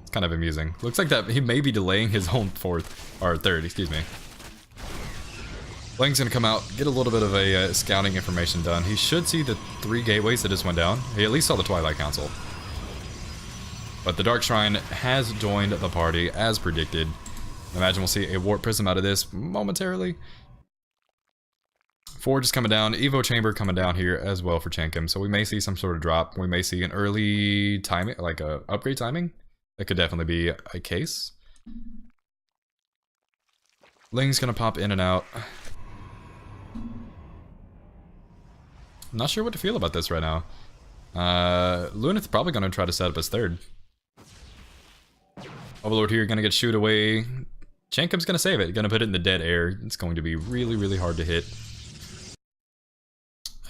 It's kind of amusing. Looks like that he may be delaying his own third, excuse me. Lang's gonna come out, get a little bit of a scouting information done. He should see the 3 gateways that just went down. He at least saw the Twilight Council. But the Dark Shrine has joined the party as predicted. I imagine we'll see a Warp Prism out of this momentarily. Forge is coming down, Evo Chamber coming down here as well for Chankim, so we may see some sort of drop. We may see an early timing, like a upgrade timing. That could definitely be a case. Ling's gonna pop in and out. I'm not sure what to feel about this right now. Luneth probably gonna try to set up his third. Overlord here gonna get shoot away. Chankim's gonna save it, gonna put it in the dead air. It's going to be really, really hard to hit.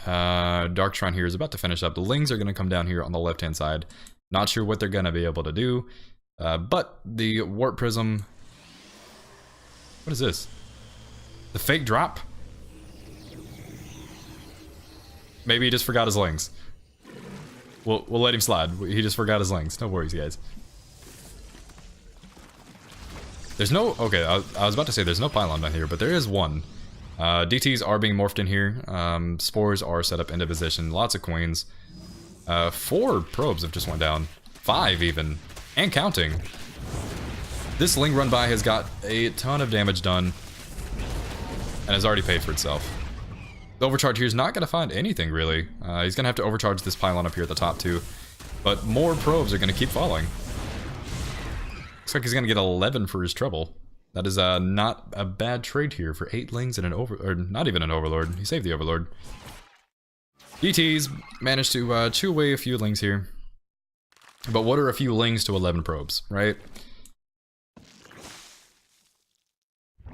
Dark Shrine here is about to finish up. The Lings are going to come down here on the left-hand side. Not sure what they're going to be able to do. But the Warp Prism... What is this? The fake drop? Maybe he just forgot his Lings. We'll let him slide. He just forgot his Lings. No worries, guys. There's no... Okay, I was about to say there's no pylon down here, but there is one. DTs are being morphed in here. Spores are set up into position. Lots of queens. 4 probes have just went down. 5 even. And counting. This Ling run by has got a ton of damage done. And has already paid for itself. The overcharge here is not going to find anything really. He's going to have to overcharge this pylon up here at the top too. But more probes are going to keep falling. Looks like he's going to get 11 for his trouble. That is not a bad trade here for 8 Lings and an or not even an Overlord. He saved the Overlord. DTs managed to chew away a few Lings here. But what are a few Lings to 11 probes, right?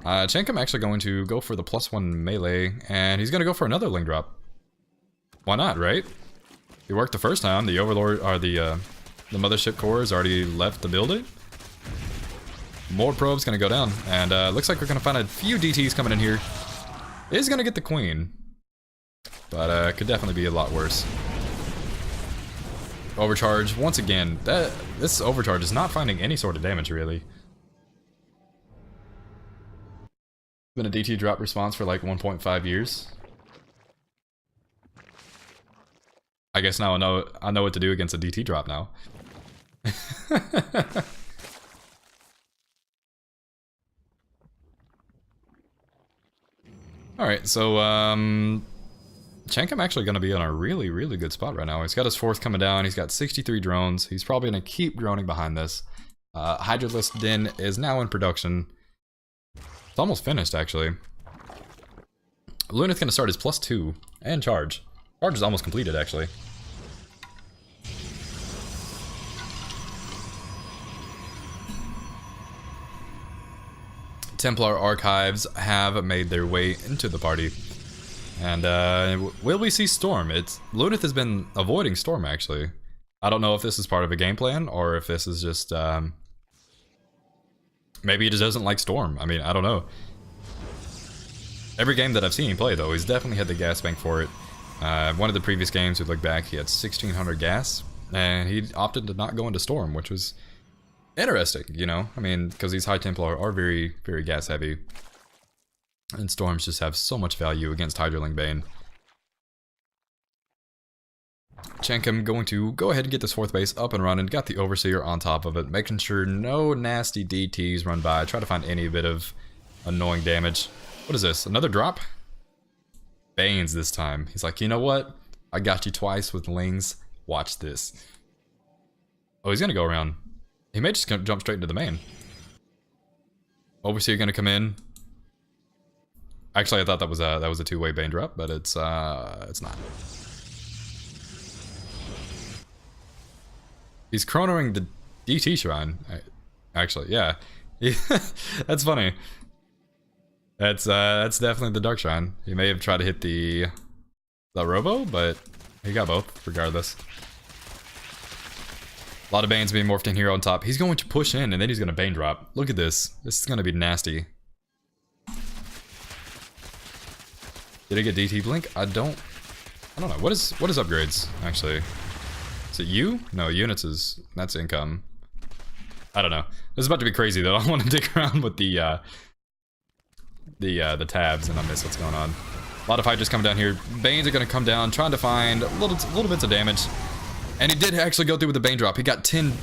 Chankim actually going to go for the +1 melee, and he's going to go for another Ling drop. Why not, right? He worked the first time. The Overlord, or the Mothership Core has already left the building. More probes gonna go down, and looks like we're gonna find a few DTs coming in here. Is gonna get the queen, but could definitely be a lot worse. Overcharge once again. This overcharge is not finding any sort of damage really. Been a DT drop response for like 1.5 years. I guess now I know what to do against a DT drop now. Alright, so Chankim actually going to be on a really, really good spot right now. He's got his 4th coming down. He's got 63 drones. He's probably going to keep droning behind this. Hydralisk Den is now in production. It's almost finished, actually. Luneth going to start his +2 and charge. Charge is almost completed, actually. Templar archives have made their way into the party. And will we see Storm? Luneth has been avoiding Storm, actually. I don't know if this is part of a game plan or if this is just maybe he just doesn't like Storm. I mean, I don't know. Every game that I've seen him play, though, he's definitely had the gas bank for it. One of the previous games, we look back, he had 1600 gas, and he opted to not go into Storm, which was interesting, you know? I mean, because these High Templar are very, very gas heavy. And Storms just have so much value against Hydraling Bane. Chankim going to go ahead and get this 4th base up and running. Got the Overseer on top of it, making sure no nasty DTs run by. Try to find any bit of annoying damage. What is this? Another drop? Banes this time. He's like, you know what? I got you twice with Lings. Watch this. Oh, he's gonna go around. He may just jump straight into the main. Overseer gonna come in. Actually, I thought that was a 2-way Bane drop, but it's not. He's chronoing the DT shrine. Actually, yeah. That's funny. That's definitely the Dark Shrine. He may have tried to hit the Robo, but he got both, regardless. A lot of Banes being morphed in here on top. He's going to push in, and then he's going to Bane drop. Look at this. This is going to be nasty. Did I get DT Blink? I don't know. What is upgrades, actually? Is it U? No, units is... That's income. I don't know. This is about to be crazy, though. I want to dig around with the tabs, and I miss what's going on. A lot of Hydras coming down here. Banes are going to come down, trying to find little bits of damage. And he did actually go through with the Bane drop. He got 10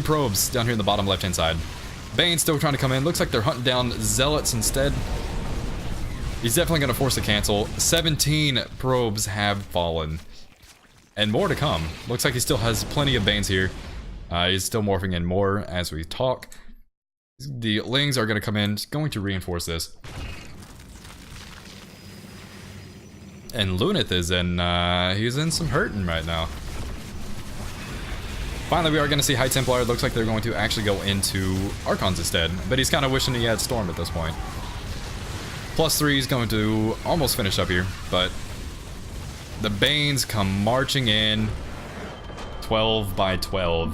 probes down here in the bottom left-hand side. Bane's still trying to come in. Looks like they're hunting down Zealots instead. He's definitely going to force a cancel. 17 probes have fallen. And more to come. Looks like he still has plenty of Banes here. He's still morphing in more as we talk. The Lings are going to come in, going to reinforce this. And Luneth is in, he's in some hurting right now. Finally, we are going to see High Templar. It looks like they're going to actually go into Archons instead. But he's kind of wishing he had Storm at this point. +3 is going to almost finish up here, but the Banes come marching in. 12 by 12.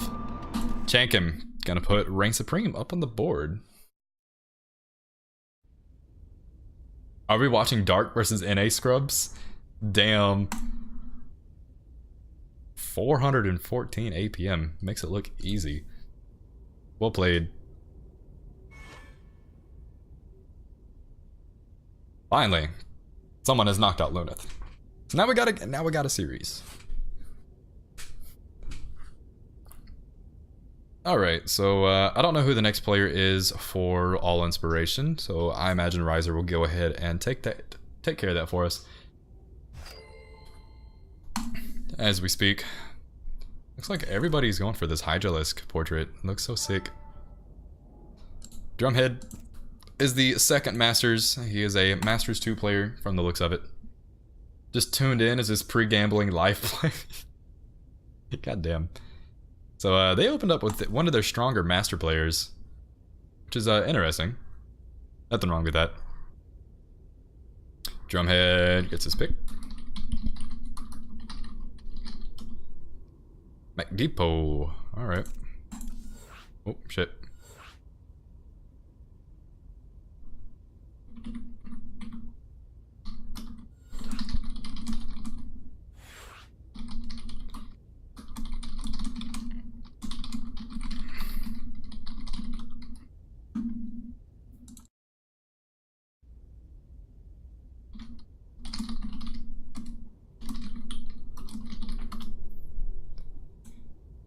Chankim gonna put Reign Supreme up on the board. Are we watching Dark versus NA Scrubs? Damn. 414 APM. Makes it look easy. Well played. Finally, someone has knocked out Luneth. So now we got a series. Alright, so I don't know who the next player is for All Inspiration, so I imagine Rhizer will go ahead and take care of that for us. As we speak. Looks like everybody's going for this Hydralisk portrait. Looks so sick. Drumhead is the second Masters. He is a Masters 2 player from the looks of it. Just tuned in as his pre-gambling live play. God damn. So they opened up with one of their stronger Master players, which is interesting. Nothing wrong with that. Drumhead gets his pick. MacDepot. Alright. Oh, shit.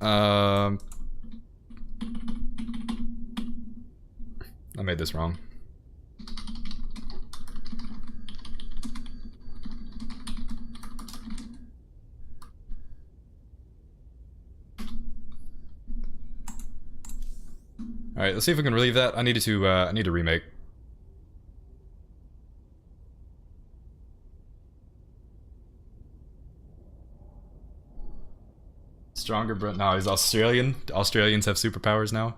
I made this wrong. All right, let's see if we can relieve that. I need to remake. Stronger, bro. No, he's Australian. Australians have superpowers now.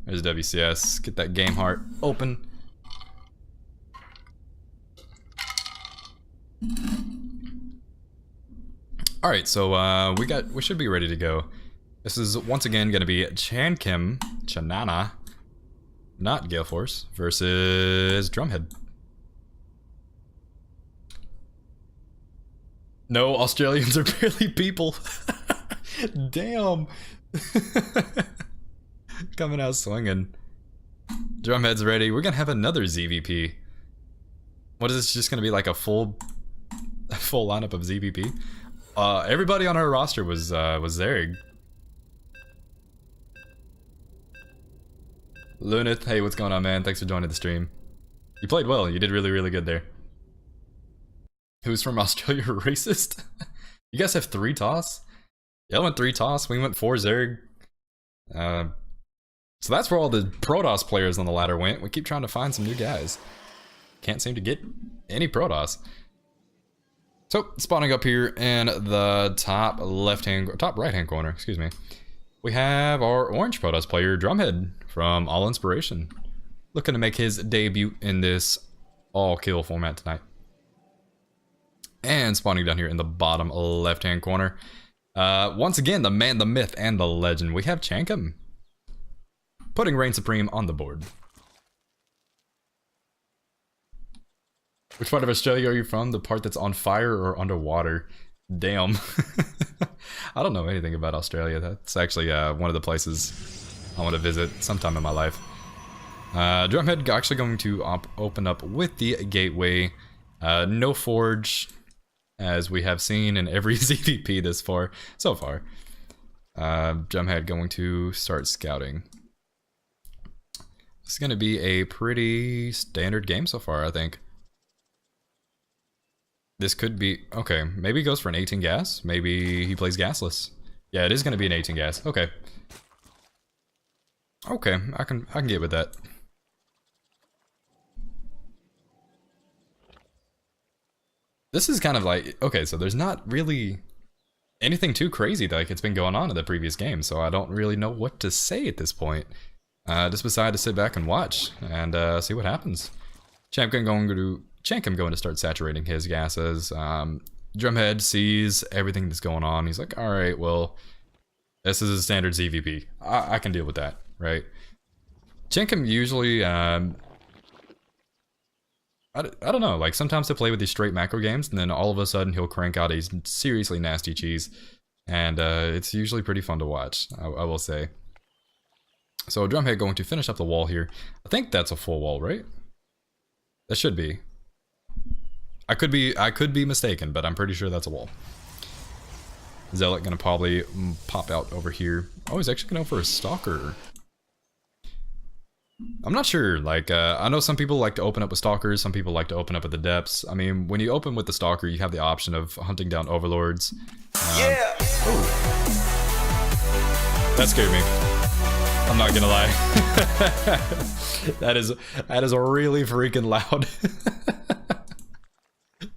There's WCS. Get that game heart open. Alright, so we should be ready to go. This is once again gonna be Chankim, Chanana, not Gale Force, versus Drumhead. No, Australians are barely people. Damn. Coming out swinging. Drumhead's ready. We're gonna have another ZVP. What is this? Just gonna be like a full lineup of ZVP? Everybody on our roster was Zerg. Luneth, hey, what's going on, man? Thanks for joining the stream. You played well. You did really, really good there. Who's from Australia? Racist? You guys have 3 toss? Y'all went 3 toss. We went 4 Zerg. So that's where all the Protoss players on the ladder went. We keep trying to find some new guys. Can't seem to get any Protoss. So, spawning up here in the top right-hand corner, excuse me, we have our orange Protoss player, Drumhead, from All Inspiration. Looking to make his debut in this all-kill format tonight. And spawning down here in the bottom left-hand corner, once again, the man, the myth, and the legend, we have Chankim. Putting Reign Supreme on the board. Which part of Australia are you from? The part that's on fire or underwater? Damn. I don't know anything about Australia. That's actually one of the places I want to visit sometime in my life. Drumhead actually going to open up with the gateway. No forge, as we have seen in every ZVP so far. Drumhead going to start scouting. This is going to be a pretty standard game so far, I think. This could be, okay, maybe he goes for an 18 gas. Maybe he plays gasless. Yeah, it is going to be an 18 gas. Okay. Okay, I can get with that. This is kind of like, okay, so there's not really anything too crazy like it's been going on in the previous game, so I don't really know what to say at this point. Just decided to sit back and watch and see what happens. Chankim going to start saturating his gases. Drumhead sees everything that's going on. He's like, all right, well, this is a standard ZVP. I can deal with that, right? Chankim usually, I don't know, like sometimes he'll play with these straight macro games and then all of a sudden he'll crank out a seriously nasty cheese. And it's usually pretty fun to watch, I will say. So Drumhead going to finish up the wall here. I think that's a full wall, right? That should be. I could be mistaken, but I'm pretty sure that's a wall. Zealot gonna probably pop out over here. Oh, he's actually gonna go for a Stalker. I'm not sure, like, I know some people like to open up with Stalkers, some people like to open up at the depths. I mean, when you open with the Stalker, you have the option of hunting down Overlords. Yeah! Oh. That scared me. I'm not gonna lie. That is really freaking loud.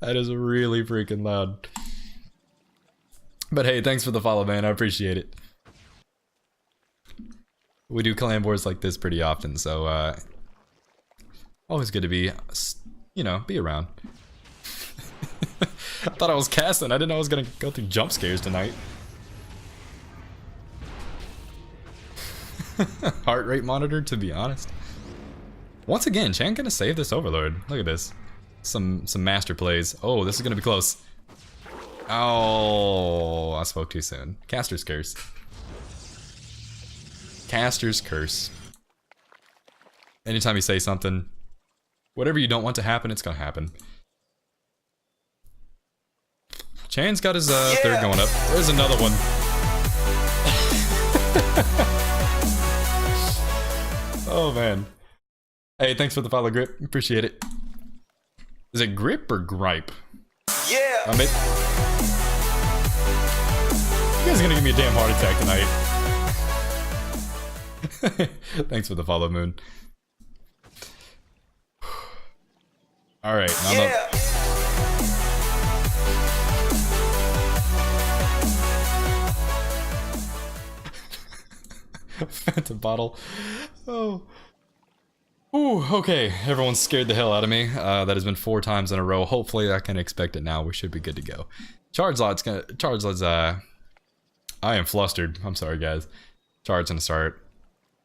That is really freaking loud. But hey, thanks for the follow, man. I appreciate it. We do clan wars like this pretty often, so always good to be, you know, be around. I thought I was casting. I didn't know I was gonna go through jump scares tonight. Heart rate monitor, to be honest. Once again, Chan gonna save this Overlord. Look at this. Some master plays. Oh, this is gonna be close. Oh, I spoke too soon. Caster's Curse. Caster's Curse. Anytime you say something, whatever you don't want to happen, it's gonna happen. Chan's got his third going up. There's another one. Oh man. Hey, thanks for the follow, Grip. Appreciate it. Is it Grip or Gripe? Yeah. You guys are gonna give me a damn heart attack tonight. Thanks for the follow, Moon. Alright, now Yeah. Phantom bottle. Oh. Ooh, okay. Everyone's scared the hell out of me. That has been 4 times in a row. Hopefully I can expect it now. We should be good to go. Charge lot's I am flustered. I'm sorry, guys. Charge's gonna start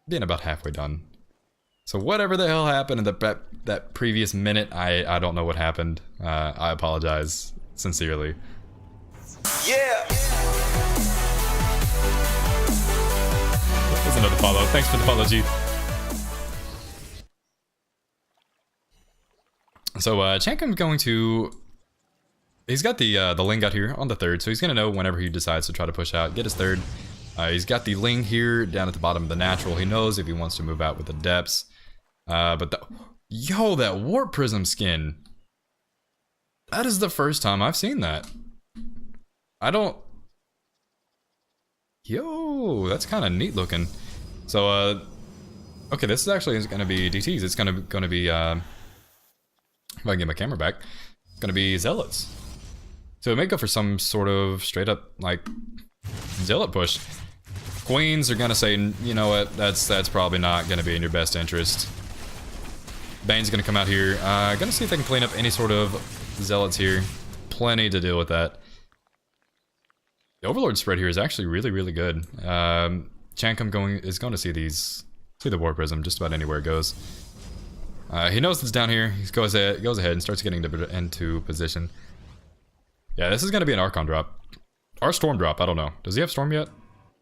being about halfway done. So whatever the hell happened in that previous minute, I don't know what happened. I apologize sincerely. Yeah. There's another follow. Thanks for the follow, G. So Chankim's going to... He's got the Ling out here on the third, so he's going to know whenever he decides to try to push out, get his third. He's got the Ling here down at the bottom of the natural. He knows if he wants to move out with the depths. But yo, that Warp Prism skin. That is the first time I've seen that. I don't... Yo, that's kind of neat looking. So, okay, this is actually going to be DTs. It's going to be, if I can get my camera back, it's going to be Zealots. So it may go for some sort of straight up, like, Zealot push. Queens are going to say, you know what, that's probably not going to be in your best interest. Bane's going to come out here. Going to see if they can clean up any sort of Zealots here. Plenty to deal with that. The Overlord spread here is actually really, really good. Chankim is going to see the Warp Prism just about anywhere it goes. He knows it's down here. He goes ahead and starts getting into position. Yeah, this is going to be an Archon drop. Or Storm drop, I don't know. Does he have Storm yet?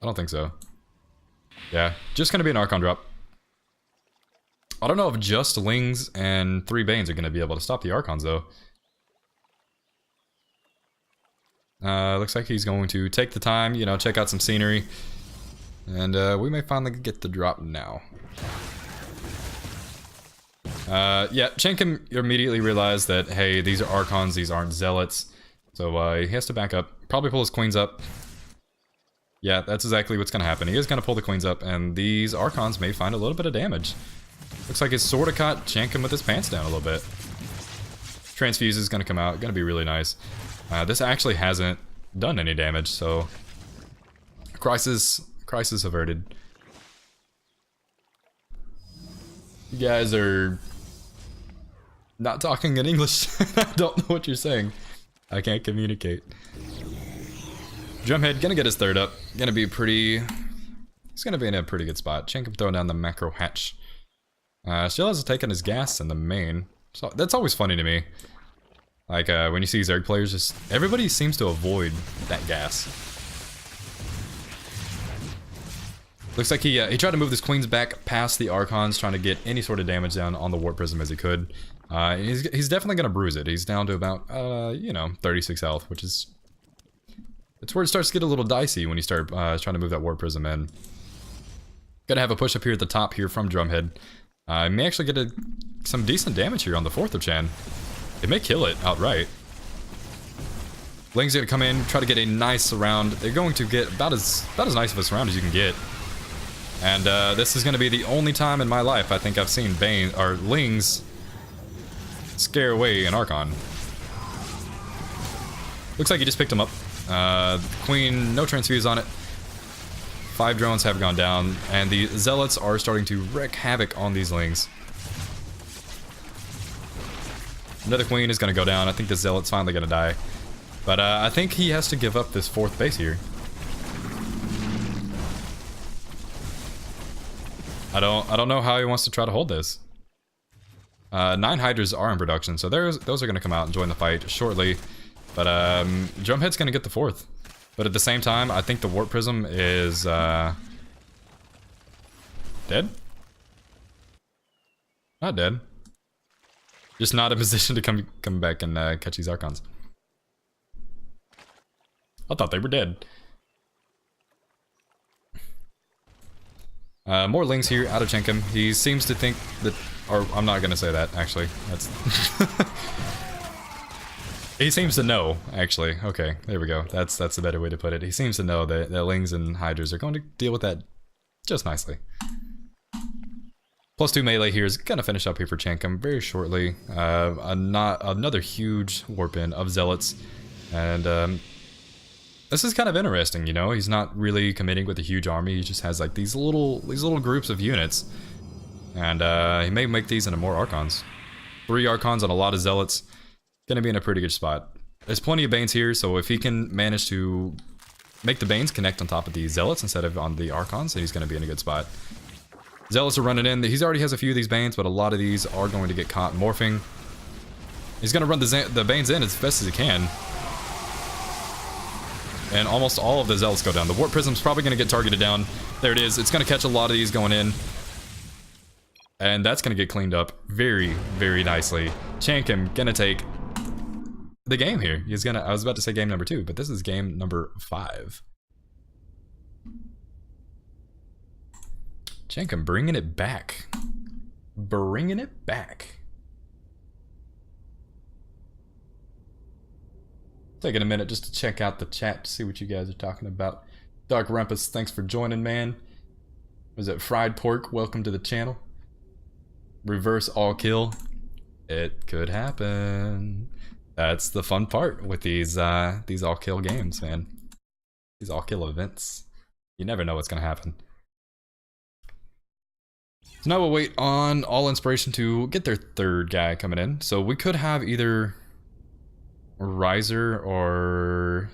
I don't think so. Yeah, just going to be an Archon drop. I don't know if just Lings and 3 Banes are going to be able to stop the Archons, though. Looks like he's going to take the time, you know, check out some scenery. And we may finally get the drop now. Yeah, Chankim immediately realized that, hey, these are Archons, these aren't Zealots. So he has to back up. Probably pull his Queens up. Yeah, that's exactly what's going to happen. He is going to pull the Queens up, and these Archons may find a little bit of damage. Looks like he's sort of caught Chankim with his pants down a little bit. Transfuse is going to come out. Going to be really nice. This actually hasn't done any damage, so... Crisis averted. You guys are... not talking in English. I don't know what you're saying. I can't communicate. Drumhead gonna get his third up. Gonna be pretty... He's gonna be in a pretty good spot. Chankim throwing down the macro hatch. Still hasn't taken his gas in the main. So that's always funny to me. Like, when you see Zerg players, just... Everybody seems to avoid that gas. Looks like he tried to move his Queens back past the Archons, trying to get any sort of damage down on the Warp Prism as he could. He's definitely going to bruise it. He's down to about, you know, 36 health, which is... It's where it starts to get a little dicey when you start trying to move that Warp Prism in. Gonna have a push up here at the top here from Drumhead. May actually get some decent damage here on the 4th of Chan. It may kill it outright. Ling's gonna come in, try to get a nice surround. They're going to get about as nice of a surround as you can get. And this is gonna be the only time in my life I think I've seen Lings scare away an Archon. Looks like he just picked him up. Queen, no transfuse on it. 5 drones have gone down, and the Zealots are starting to wreak havoc on these Lings. Another Queen is going to go down. I think the Zealot's finally going to die. But I think he has to give up this 4th base here. I don't know how he wants to try to hold this. 9 Hydras are in production, so those are going to come out and join the fight shortly. But Drumhead's going to get the 4th. But at the same time, I think the Warp Prism is dead? Not dead. Just not in position to come back and catch these Archons. I thought they were dead. More Lings here out of Chankim. He seems to think that, or I'm not gonna say that actually. That's he seems to know actually. Okay, there we go. That's a better way to put it. He seems to know that Lings and Hydras are going to deal with that just nicely. +2 melee here is gonna finish up here for Chankim very shortly. Another huge warp in of Zealots, and this is kind of interesting, you know. He's not really committing with a huge army. He just has like these little groups of units, and he may make these into more Archons. 3 Archons on a lot of Zealots, gonna be in a pretty good spot. There's plenty of Banes here, so if he can manage to make the Banes connect on top of the Zealots instead of on the Archons, then he's gonna be in a good spot. Zealots are running in. He already has a few of these Banes, but a lot of these are going to get caught morphing. He's gonna run the Banes in as best as he can. And almost all of the Zealots go down. The Warp Prism's probably going to get targeted down. There it is. It's going to catch a lot of these going in. And that's going to get cleaned up very, very nicely. Chankim going to take the game here. He's going to... I was about to say game number 2, but this is game number 5. Chankim bringing it back. Bringing it back. Taking a minute just to check out the chat to see what you guys are talking about. Dark Rumpus, thanks for joining, man. Was it Fried Pork? Welcome to the channel. Reverse all kill. It could happen. That's the fun part with these all kill games, man. These all kill events. You never know what's gonna happen. So now we'll wait on All Inspiration to get their 3rd guy coming in. So we could have either Rhizer or...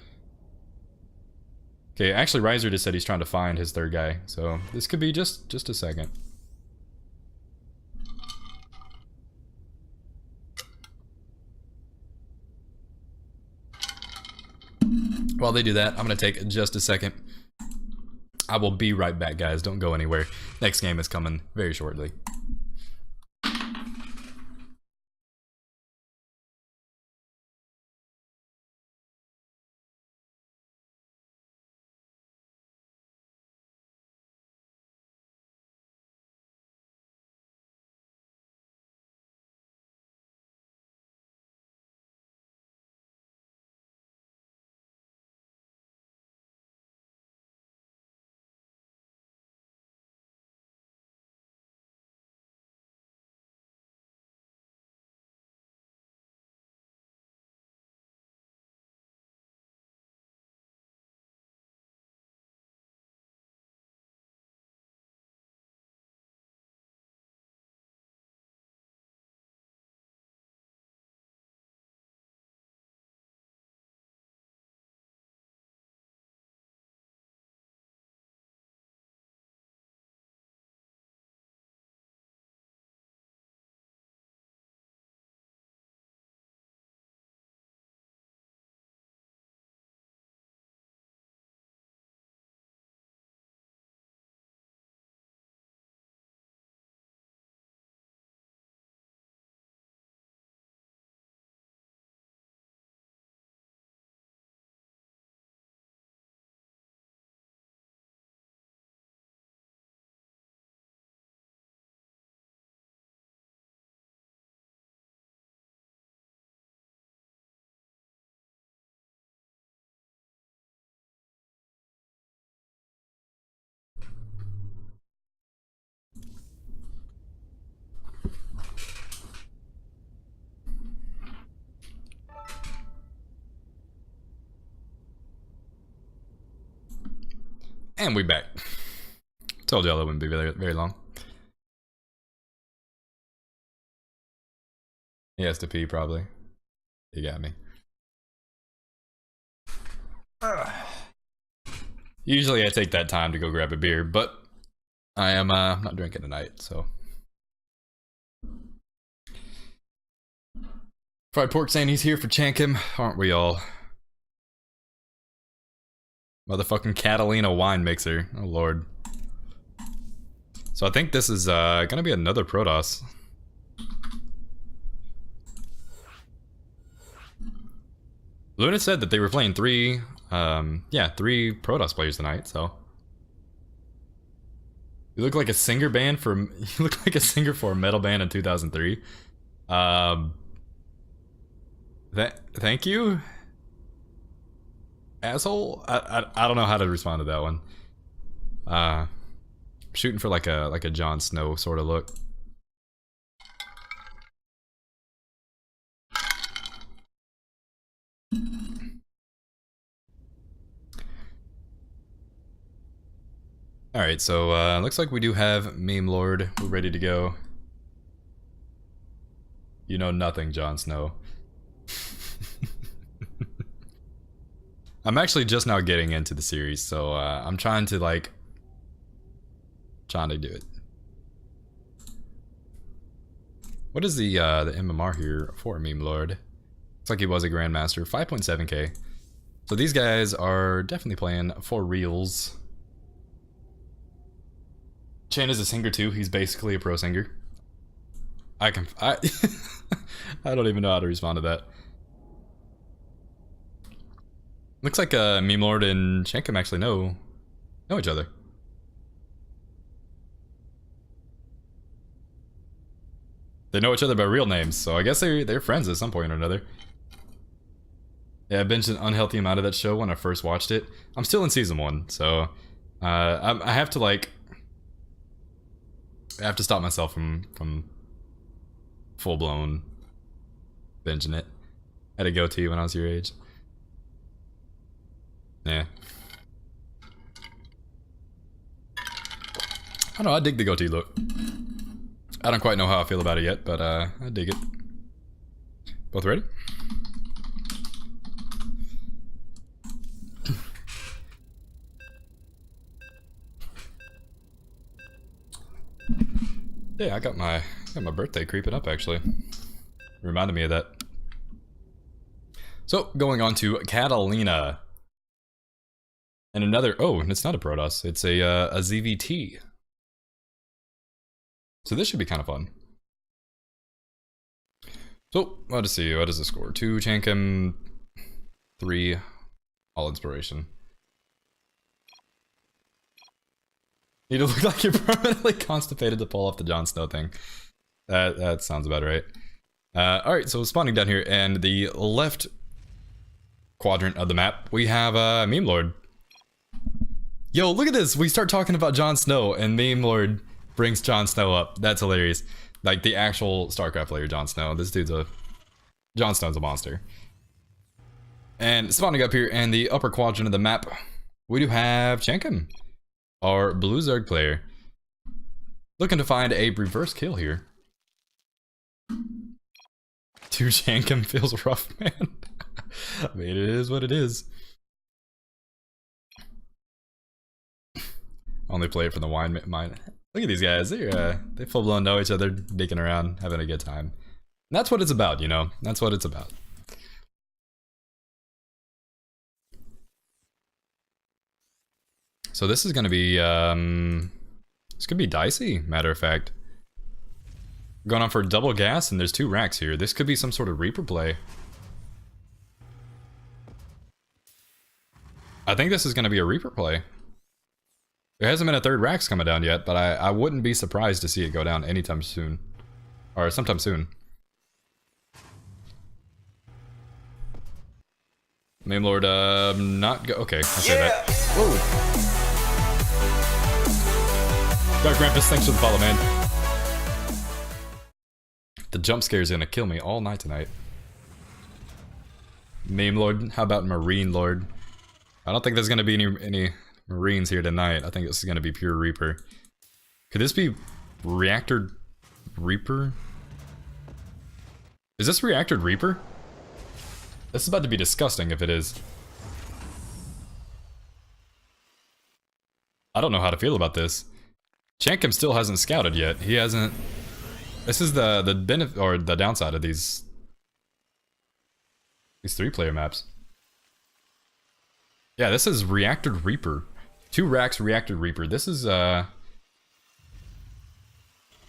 Okay, actually Rhizer just said he's trying to find his 3rd guy, so this could be just a second. While they do that, I'm gonna take just a second. I will be right back, guys. Don't go anywhere. Next game is coming very shortly. And we back. Told y'all that wouldn't be very, very long. He has to pee, probably. You got me. Usually I take that time to go grab a beer, but I am not drinking tonight, so. Fried Pork saying he's here for Chankim, aren't we all? Motherfucking Catalina wine mixer. Oh lord. So I think this is gonna be another Protoss. Luneth said that they were playing three Protoss players tonight, so. You look like a singer band for, you look like a singer for a metal band in 2003. Thank you? Asshole? I don't know how to respond to that one. Shooting for like a Jon Snow sort of look. Alright, so looks like we do have Memelord. We're ready to go. You know nothing, Jon Snow. I'm actually just now getting into the series, so I'm trying to do it. What is the MMR here for Memelord? Looks like he was a Grandmaster, 5.7k. So these guys are definitely playing for reals. Chan is a singer too. He's basically a pro singer. I I don't even know how to respond to that. Looks like Memelord and Chankim actually know each other. They know each other by real names, so I guess they're friends at some point or another. Yeah, I binged an unhealthy amount of that show when I first watched it. I'm still in season 1, so I have to stop myself from full-blown binging it. I had a goatee when I was your age. Yeah. I don't know, I dig the goatee look. I don't quite know how I feel about it yet, but I dig it. Both ready? Yeah, I got my birthday creeping up actually. Reminded me of that. So, going on to Catalina. And another, oh, it's not a Protoss, it's a ZVT. So this should be kind of fun. So, let's see, what is the score? 2 Chankim, 3 All Inspiration. You need to look like you're permanently constipated to pull off the Jon Snow thing. That sounds about right. Alright, so spawning down here, and the left quadrant of the map, we have Memelord. Yo, look at this! We start talking about Jon Snow, and Memelord brings Jon Snow up. That's hilarious. Like, the actual StarCraft player, Jon Snow. This dude's Jon Snow's a monster. And spawning up here in the upper quadrant of the map, we do have Chankim, our blue Zerg player. Looking to find a reverse kill here. 2 Chankim feels rough, man. I mean, it is what it is. Only play it for the wine mine. Look at these guys. They full blown know each other, dicking around, having a good time. And that's what it's about, you know. That's what it's about. So this is gonna be it's gonna be dicey, matter of fact. Going on for double gas, and there's 2 racks here. This could be some sort of Reaper play. I think this is gonna be a Reaper play. There hasn't been a 3rd racks coming down yet, but I wouldn't be surprised to see it go down anytime soon. Or sometime soon. Memelord, not go. Okay, I'll say that. Whoa! Dark Rampus, thanks for the follow, man. The jump scare is gonna kill me all night tonight. Memelord, how about Marine Lord? I don't think there's gonna be any Marines here tonight. I think this is gonna be pure Reaper. Could this be Reactor Reaper? Is this Reactor Reaper? This is about to be disgusting if it is. I don't know how to feel about this. Chankim still hasn't scouted yet. He hasn't. This is the benefit or the downside of these 3-player maps. Yeah, this is Reactor Reaper. 2 racks Reactor Reaper. This is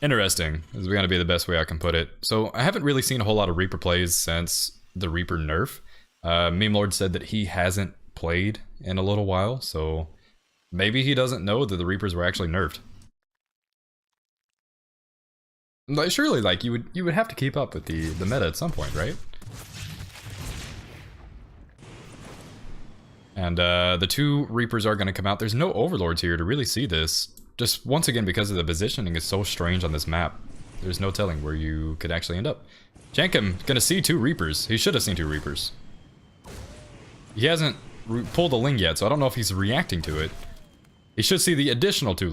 interesting. This is gonna be the best way I can put it. So I haven't really seen a whole lot of Reaper plays since the Reaper nerf. Memelord said that he hasn't played in a little while, so maybe he doesn't know that the Reapers were actually nerfed. Like, surely, like, you would have to keep up with the meta at some point, right? And the 2 Reapers are going to come out. There's no Overlords here to really see this. Just once again, because of the positioning is so strange on this map. There's no telling where you could actually end up. Chankim going to see 2 Reapers. He should have seen 2 Reapers. He hasn't pulled a Ling yet, so I don't know if he's reacting to it. He should see the additional 2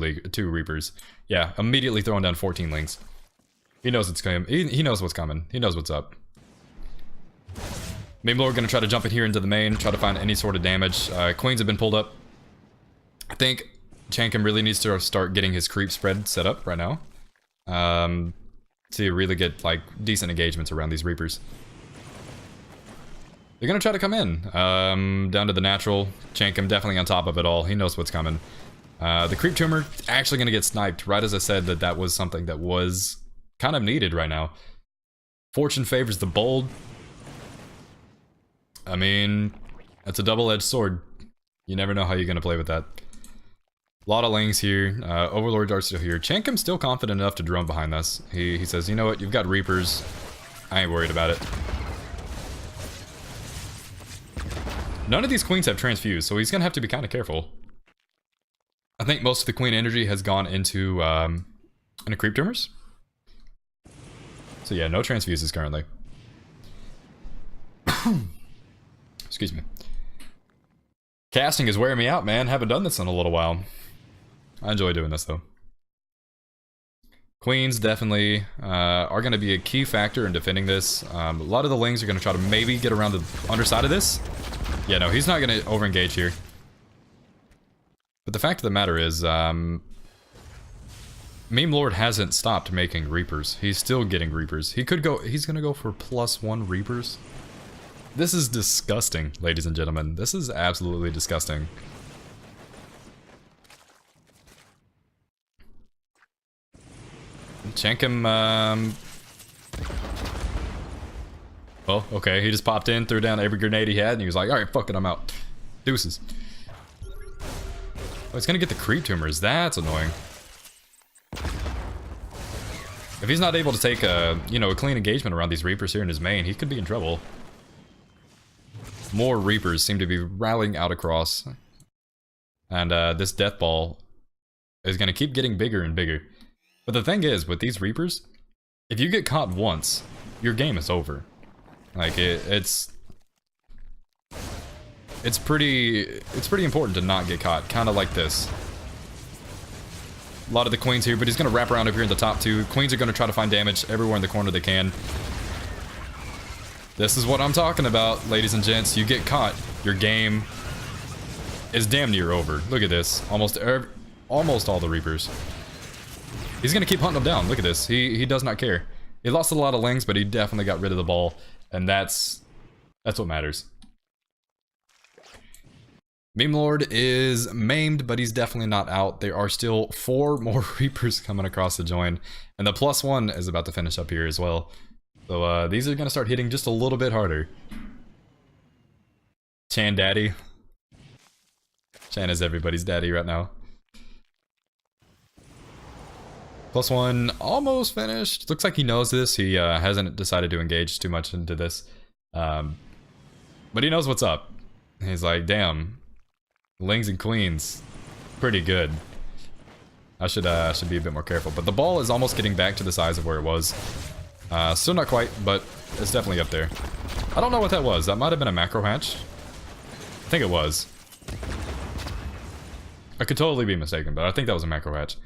Reapers. Yeah, immediately throwing down 14 Lings. He knows it's coming. He knows what's coming. He knows what's up. Memelord gonna try to jump in here into the main, try to find any sort of damage. Queens have been pulled up. I think Chankim really needs to start getting his creep spread set up right now. To really get like decent engagements around these Reapers. They're gonna try to come in. Down to the natural. Chankim definitely on top of it all. He knows what's coming. The creep tumor actually gonna get sniped right as I said that was something that was kind of needed right now. Fortune favors the bold. I mean, that's a double-edged sword. You never know how you're gonna play with that. A lot of Lings here. Overlords are still here. Chankim's still confident enough to drum behind us. He says, you know what, you've got Reapers. I ain't worried about it. None of these Queens have transfused, so he's gonna have to be kind of careful. I think most of the Queen energy has gone into creep tumors. So yeah, no transfuses currently. Excuse me. Casting is wearing me out, man. Haven't done this in a little while. I enjoy doing this though. Queens definitely are going to be a key factor in defending this. A lot of the Lings are going to try to maybe get around the underside of this. Yeah, no, he's not going to overengage here. But the fact of the matter is, Memelord hasn't stopped making Reapers. He's still getting Reapers. He's gonna go for +1 Reapers. This is disgusting, ladies and gentlemen. This is absolutely disgusting. Chankim, well, okay, he just popped in, threw down every grenade he had, and he was like, alright, fuck it, I'm out. Deuces. Oh, he's gonna get the creep tumors. That's annoying. If he's not able to take a clean engagement around these Reapers here in his main, he could be in trouble. More Reapers seem to be rallying out across. And this death ball is going to keep getting bigger and bigger. But the thing is, with these Reapers, if you get caught once, your game is over. Like, it's pretty important to not get caught, kind of like this. A lot of the Queens here, but he's going to wrap around up here in the top 2. Queens are going to try to find damage everywhere in the corner they can. This is what I'm talking about, ladies and gents. You get caught, your game is damn near over. Look at this. Almost all the Reapers. He's going to keep hunting them down. Look at this. He does not care. He lost a lot of Lings, but he definitely got rid of the ball. And that's what matters. Memelord is maimed, but he's definitely not out. There are still 4 more Reapers coming across the join. And the +1 is about to finish up here as well. So these are going to start hitting just a little bit harder. Chan daddy. Chan is everybody's daddy right now. +1 almost finished. Looks like he knows this. He hasn't decided to engage too much into this. But he knows what's up. He's like, damn. Lings and Queens, pretty good. I should be a bit more careful. But the ball is almost getting back to the size of where it was. Still not quite, but it's definitely up there. I don't know what that was. That might have been a macro hatch. I think it was. I could totally be mistaken, but I think that was a macro hatch.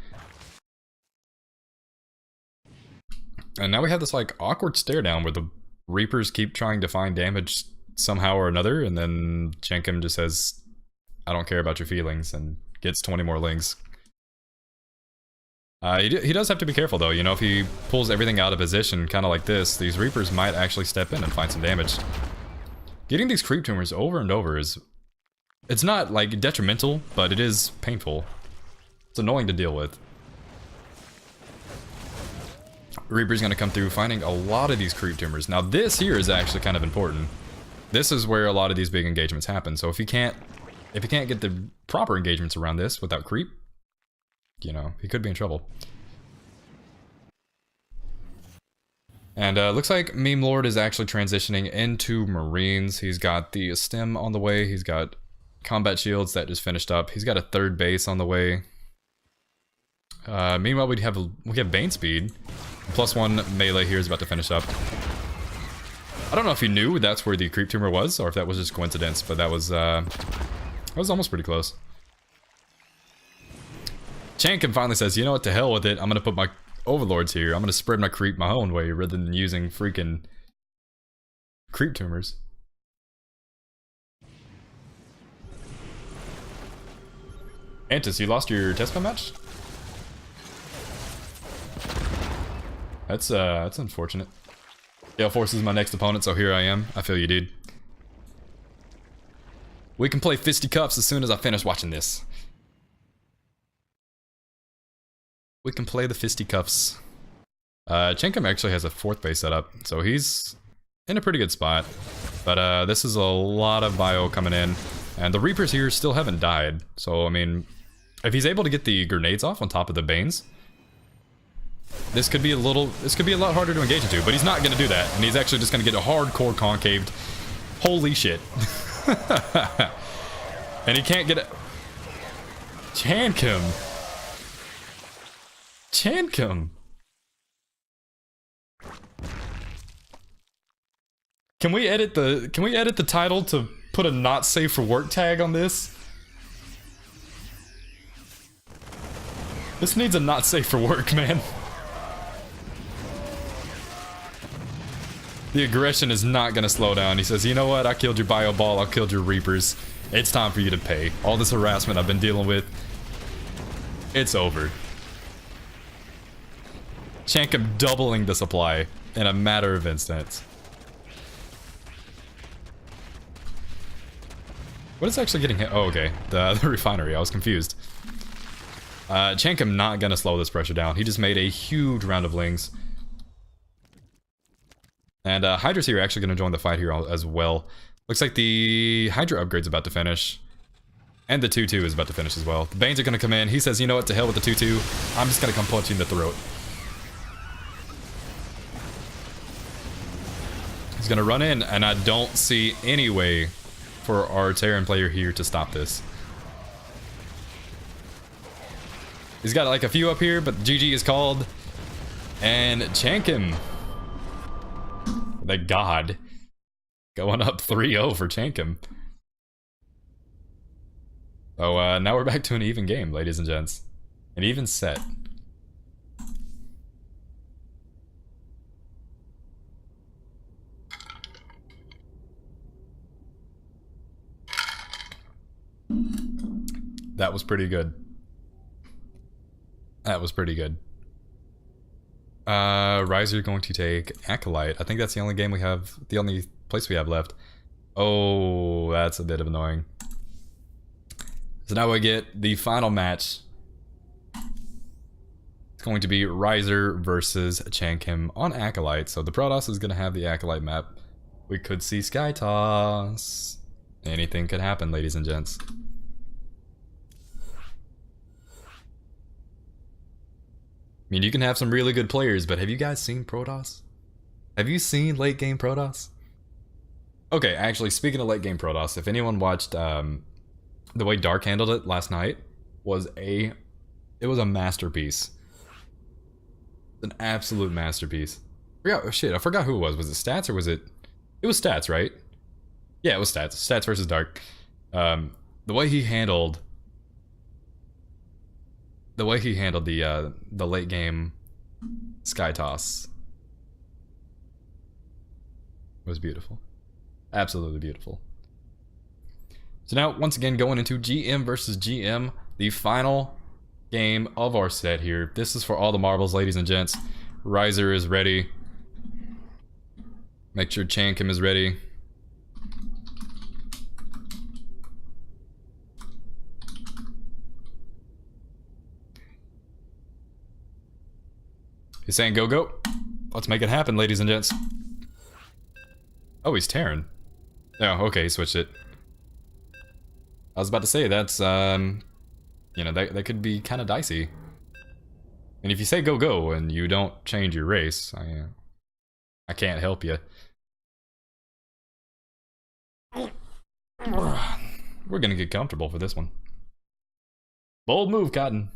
And now we have this like awkward stare down where the Reapers keep trying to find damage somehow or another, and then Chankim just says, I don't care about your feelings, and gets 20 more Lings. He does have to be careful though, you know, if he pulls everything out of position, kind of like this, these Reapers might actually step in and find some damage. Getting these creep tumors over and over is... It's not, like, detrimental, but it is painful. It's annoying to deal with. Reaper's gonna come through, finding a lot of these creep tumors. Now this here is actually kind of important. this is where a lot of these big engagements happen. So if you can't get the proper engagements around this without creep, you know, he could be in trouble. And looks like Memelord is actually transitioning into Marines. He's got the stem on the way. He's got combat shields that just finished up. He's got a third base on the way. Meanwhile, we have Bane speed. +1 melee here is about to finish up. I don't know if you knew that's where the creep tumor was, or if that was just coincidence, but that was almost pretty close. Chankim finally says, you know what, to hell with it. I'm gonna put my overlords here. I'm gonna spread my creep my own way rather than using freaking creep tumors. Antis, you lost your testament match? That's unfortunate. Gale Force is my next opponent, so here I am. I feel you, dude. We can play fisticuffs as soon as I finish watching this. We can play the fisticuffs. Chankim actually has a 4th base set up, so he's in a pretty good spot. But this is a lot of bio coming in, and the Reapers here still haven't died. So I mean, if he's able to get the grenades off on top of the Banes, this could be a lot harder to engage into. But he's not gonna do that, and he's actually just gonna get a hardcore concaved. Holy shit! And he can't get it. Chankim. Can we edit the title to put a not safe for work tag on this? This needs a not safe for work, man. The aggression is not gonna slow down. He says, you know what, I killed your bio ball, I killed your Reapers. It's time for you to pay. All this harassment I've been dealing with, it's over. Chankim doubling the supply in a matter of instants. What is actually getting hit? Oh, okay. The refinery. I was confused. Chankim not gonna slow this pressure down. He just made a huge round of lings. And Hydra's here actually gonna join the fight here as well. Looks like the Hydra upgrade's about to finish. And the 2-2 is about to finish as well. The Banes are gonna come in. He says, you know what, to hell with the 2-2. I'm just gonna come punch you in the throat. He's gonna run in, and I don't see any way for our Terran player here to stop this. He's got like a few up here, but GG is called. And Chankim, the god, going up 3-0 for Chankim. So now we're back to an even game, ladies and gents. An even set. That was pretty good. That was pretty good. Rhizer going to take Acolyte. I think that's the only game we have, the only place we have left. Oh, that's a bit of annoying. So now we get the final match. It's going to be Rhizer versus Chankim on Acolyte. So the Protoss is going to have the Acolyte map. We could see Sky Toss. Anything could happen, ladies and gents. I mean, you can have some really good players, but have you guys seen Protoss? Have you seen late game Protoss? Okay, actually, speaking of late game Protoss, if anyone watched the way Dark handled it last night, it was a masterpiece. An absolute masterpiece. I forgot who it was. Was it Stats or was it? It was Stats, right? Yeah, it was Stats. Stats versus Dark. The way he handled the late game Sky Toss was beautiful. Absolutely beautiful. So now, once again, going into GM versus GM, the final game of our set here. This is for all the marbles, ladies and gents. Rhizer is ready. Make sure Chankim is ready. He's saying go. Let's make it happen, ladies and gents. Oh, he's Terran. Oh, okay, switched it. I was about to say, that's, you know, that could be kind of dicey. And if you say go and you don't change your race, I can't help you. We're gonna get comfortable for this one. Bold move, Cotton.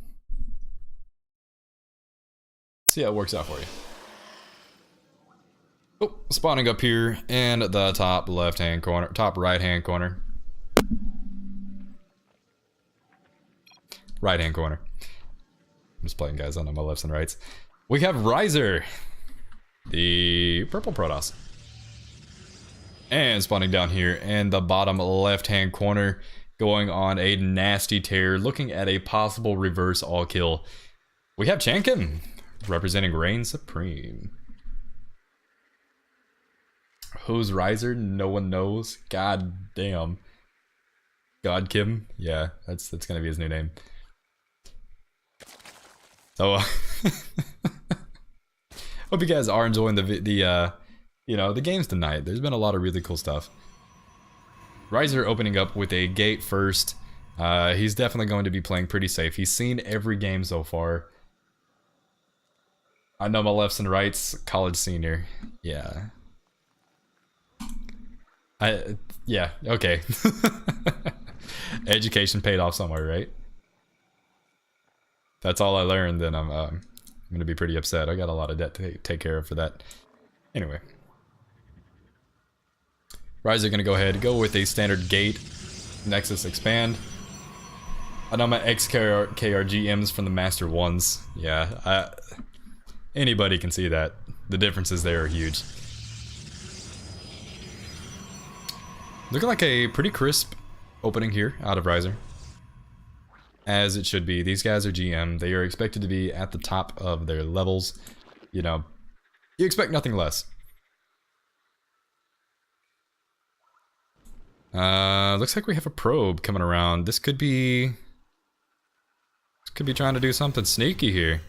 See how it works out for you. Oh, spawning up here in the top left-hand corner, top right-hand corner. Right-hand corner. I'm just playing, guys. I don't know my lefts and rights. We have Rhizer, the purple Protoss. And spawning down here in the bottom left-hand corner, going on a nasty tear, looking at a possible reverse all-kill. We have Chankim, representing Reign Supreme. Who's Rhizer? No one knows. God damn. God Kim? Yeah, that's gonna be his new name. So, hope you guys are enjoying the you know, the games tonight. There's been a lot of really cool stuff. Rhizer opening up with a gate first. He's definitely going to be playing pretty safe. He's seen every game so far. I know my lefts and rights. College senior. Yeah. Yeah, okay. Education paid off somewhere, right? If that's all I learned, then I'm gonna be pretty upset. I got a lot of debt to take care of for that. Anyway. Rhizer gonna go ahead, go with a standard gate. Nexus expand. I know my XKRGMs from the Master 1s. Yeah, anybody can see that. The differences there are huge. Looking like a pretty crisp opening here out of Rhizer. As it should be. These guys are GM. They are expected to be at the top of their levels. You know, you expect nothing less. Looks like we have a probe coming around. This could be trying to do something sneaky here.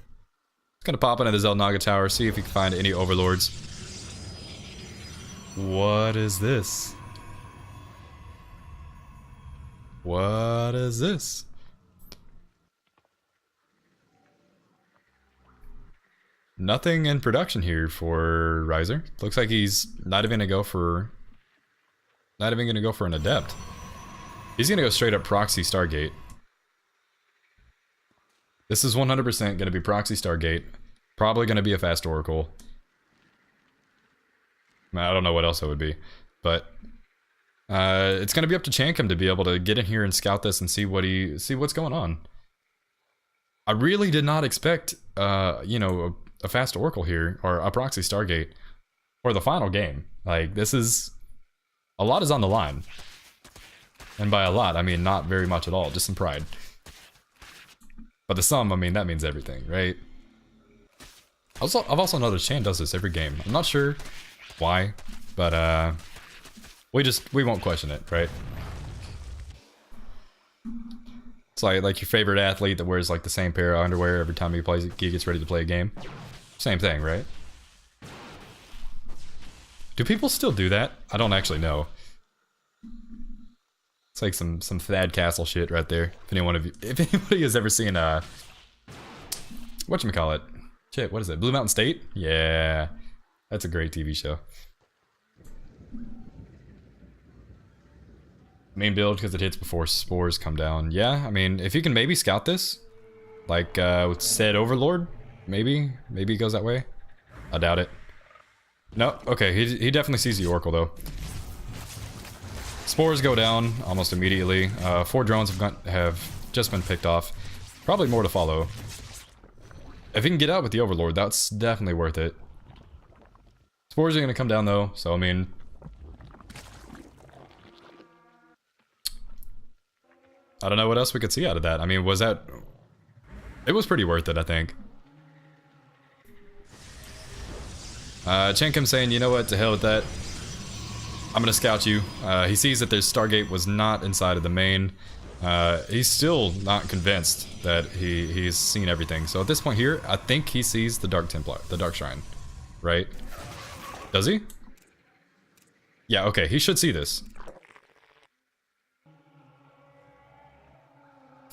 It's gonna pop into the Zelnaga Tower, see if he can find any overlords. What is this? What is this? Nothing in production here for Rhizer. Looks like he's not even gonna go for an adept. He's gonna go straight up proxy Stargate. This is 100% gonna be proxy Stargate. Probably gonna be a fast Oracle. I don't know what else it would be, but it's gonna be up to Chankim to be able to get in here and scout this and see what's going on. I really did not expect, you know, a fast Oracle here or a proxy Stargate for the final game. Like, this is a lot is on the line, and by a lot I mean not very much at all, just some pride. But the sum, I mean, that means everything, right? I've also noticed Chan does this every game. I'm not sure why, but we won't question it, right? It's like your favorite athlete that wears like the same pair of underwear every time he gets ready to play a game. Same thing, right? Do people still do that? I don't actually know. It's like some Thad Castle shit right there. If anybody has ever seen whatchamacallit? Shit, what is it? Blue Mountain State? Yeah. That's a great TV show. Main build because it hits before spores come down. Yeah, I mean, if you can maybe scout this, like with said Overlord, maybe it goes that way. I doubt it. No, okay, he definitely sees the Oracle though. Spores go down almost immediately. 4 drones have just been picked off. Probably more to follow. If he can get out with the Overlord, that's definitely worth it. Spores are gonna come down though, so I mean, I don't know what else we could see out of that. I mean, it was pretty worth it, I think. Chankim saying, you know what, to hell with that. I'm gonna scout you. He sees that their Stargate was not inside of the main. He's still not convinced that he's seen everything. So at this point here, I think he sees the Dark Templar, the Dark Shrine. Right? Does he? Yeah, okay, he should see this.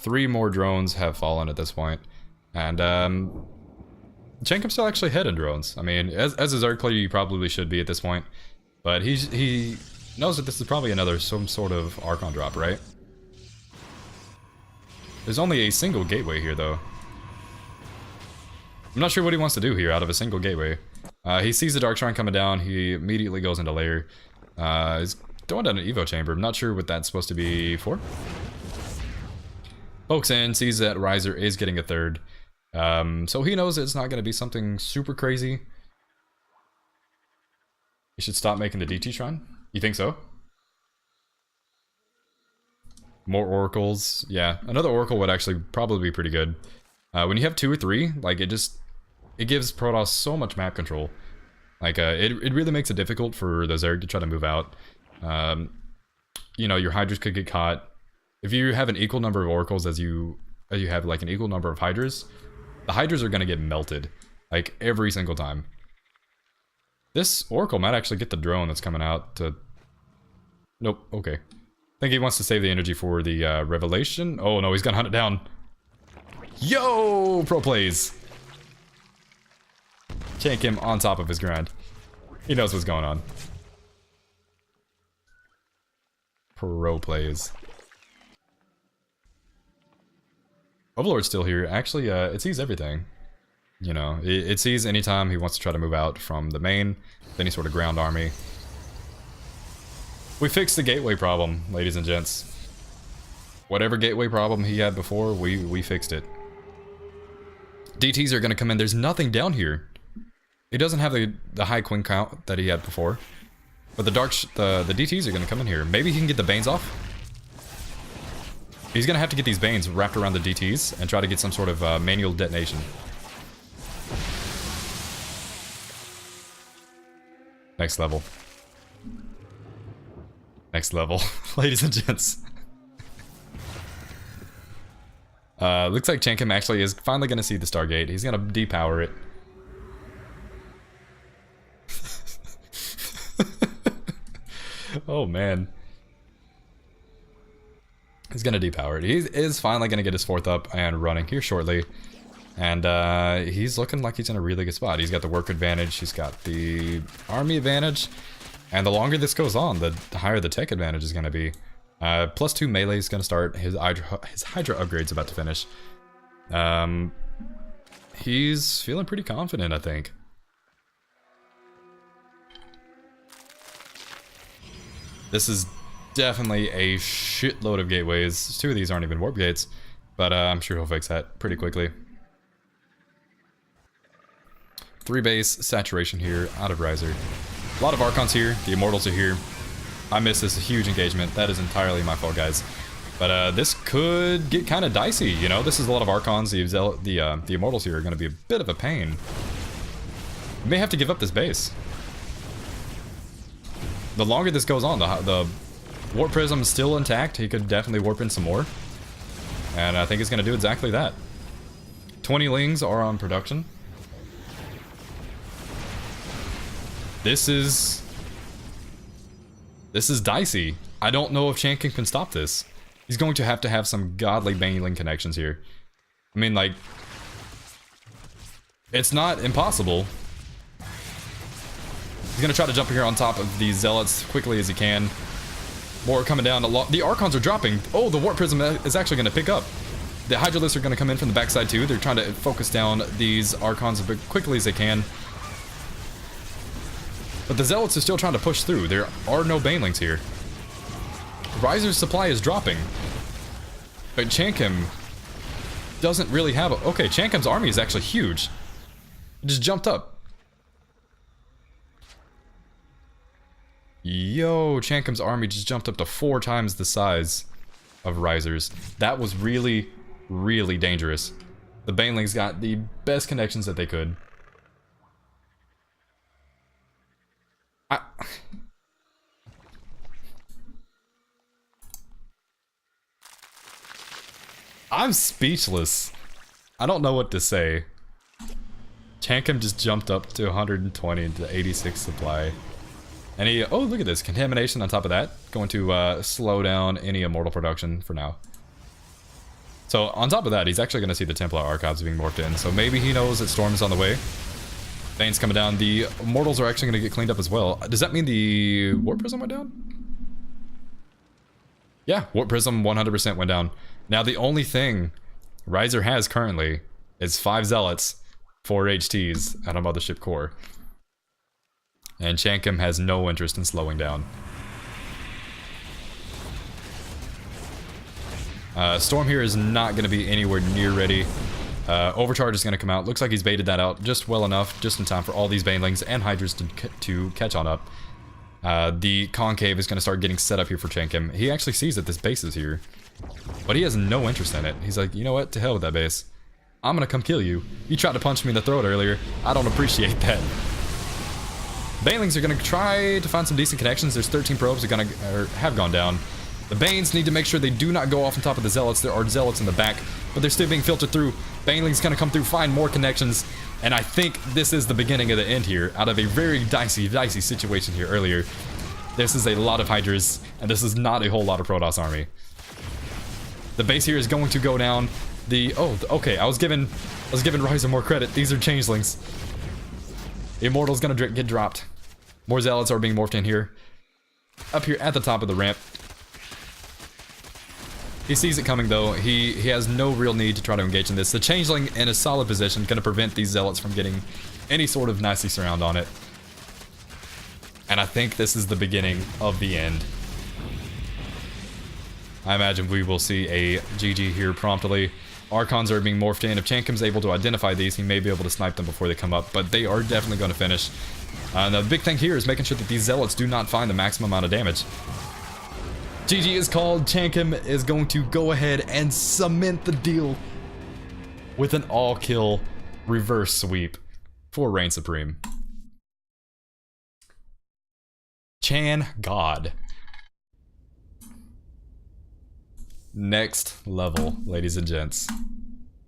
3 more drones have fallen at this point. And Chankim's still actually ahead in drones. I mean, as a Zerg player, you probably should be at this point. But he knows that this is probably some sort of Archon drop, right? There's only a single gateway here, though. I'm not sure what he wants to do here out of a single gateway. He sees the Dark Shrine coming down. He immediately goes into lair. He's going down an Evo chamber. I'm not sure what that's supposed to be for. Pokes in, sees that Rhizer is getting a third. So he knows it's not going to be something super crazy. He should stop making the DT Shrine? You think so? More oracles. Yeah, another oracle would actually probably be pretty good. When you have 2 or 3, like it gives Protoss so much map control. Like it really makes it difficult for the Zerg to try to move out. You know, your Hydras could get caught. If you have an equal number of oracles as you have like an equal number of Hydras, the Hydras are gonna get melted like every single time. This oracle might actually get the drone that's coming out to. Nope. Okay. I think he wants to save the energy for the revelation. Oh no, he's gonna hunt it down. Yo, pro plays. Chankim on top of his grind. He knows what's going on. Pro plays. Overlord's still here. Actually, it sees everything. You know, it sees anytime he wants to try to move out from the main, any sort of ground army. We fixed the gateway problem, ladies and gents. Whatever gateway problem he had before, we fixed it. DTs are going to come in. There's nothing down here. He doesn't have the high queen count that he had before. But the DTs are going to come in here. Maybe he can get the Banes off. He's going to have to get these Banes wrapped around the DTs and try to get some sort of manual detonation. Next level. Next level. Ladies and gents. Looks like Chankim actually is finally going to see the Stargate. He's going to depower it. Oh man. He's going to depower it. He is finally going to get his 4th up and running here shortly. And he's looking like he's in a really good spot. He's got the work advantage. He's got the army advantage. And the longer this goes on, the higher the tech advantage is going to be. +2 melee is going to start. His Hydra upgrade's about to finish. He's feeling pretty confident, I think. This is definitely a shitload of gateways. 2 of these aren't even warp gates, but I'm sure he'll fix that pretty quickly. 3 base saturation here out of Rhizer. A lot of Archons here. The Immortals are here. I missed this huge engagement. That is entirely my fault, guys. But this could get kind of dicey, you know? This is a lot of Archons. The Immortals here are going to be a bit of a pain. We may have to give up this base. The longer this goes on, the Warp Prism is still intact. He could definitely warp in some more. And I think it's going to do exactly that. 20 Lings are on production. This is dicey. I don't know if Chankim can stop this. He's going to have some godly Baneling connections here. I mean, like, it's not impossible. He's gonna try to jump here on top of these Zealots quickly as he can. More coming down. The Archons are dropping. Oh, the Warp Prism is actually gonna pick up. The Hydralisks are gonna come in from the backside too. They're trying to focus down these Archons as quickly as they can. But the Zealots are still trying to push through. There are no Banelings here. Rhizer's supply is dropping. But Chankim doesn't really have a... Okay, Chankim's army is actually huge. It just jumped up. Yo, Chankim's army just jumped up to 4 times the size of Rhizer's. That was really, really dangerous. The Banelings got the best connections that they could. I'm speechless. I don't know what to say. Chankim just jumped up to 120 to 86 supply. And he... Oh, look at this. Contamination on top of that. Going to slow down any immortal production for now. So on top of that, he's actually going to see the Templar Archives being morphed in. So maybe he knows that Storm is on the way. Bane's coming down. The Mortals are actually going to get cleaned up as well. Does that mean the Warp Prism went down? Yeah, Warp Prism 100% went down. Now the only thing Rhizer has currently is 5 Zealots, 4 HTs, and a Mothership Core. And Chankim has no interest in slowing down. Storm here is not going to be anywhere near ready. Overcharge is going to come out. Looks like he's baited that out just well enough, just in time for all these Banelings and Hydras to catch on up. The Concave is going to start getting set up here for Chankim. He actually sees that this base is here, but he has no interest in it. He's like, you know what? To hell with that base. I'm going to come kill you. You tried to punch me in the throat earlier. I don't appreciate that. Banelings are going to try to find some decent connections. There's 13 probes that have gone down. The Banes need to make sure they do not go off on top of the Zealots. There are Zealots in the back, but they're still being filtered through. Baneling's gonna come through, find more connections, and I think this is the beginning of the end here. Out of a very dicey situation here earlier, this is a lot of Hydras, and this is not a whole lot of Protoss army. The base here is going to go down. Okay, I was giving Rhizer more credit. These are Changelings. Immortal's gonna get dropped. More Zealots are being morphed in here. Up here at the top of the ramp. He sees it coming though. He has no real need to try to engage in this. The Changeling in a solid position, going to prevent these Zealots from getting any sort of nasty surround on it. And I think this is the beginning of the end. I imagine we will see a GG here promptly. Archons are being morphed in. If Chankim's able to identify these, he may be able to snipe them before they come up, but they are definitely going to finish. And the big thing here is making sure that these Zealots do not find the maximum amount of damage. GG is called. Chankim is going to go ahead and cement the deal with an all-kill reverse sweep for Reign Supreme. Chan God. Next level, ladies and gents.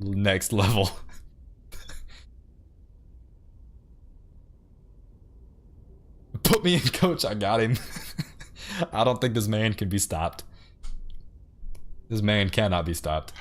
Next level. Put me in, coach. I got him. I don't think this man can be stopped. This man cannot be stopped.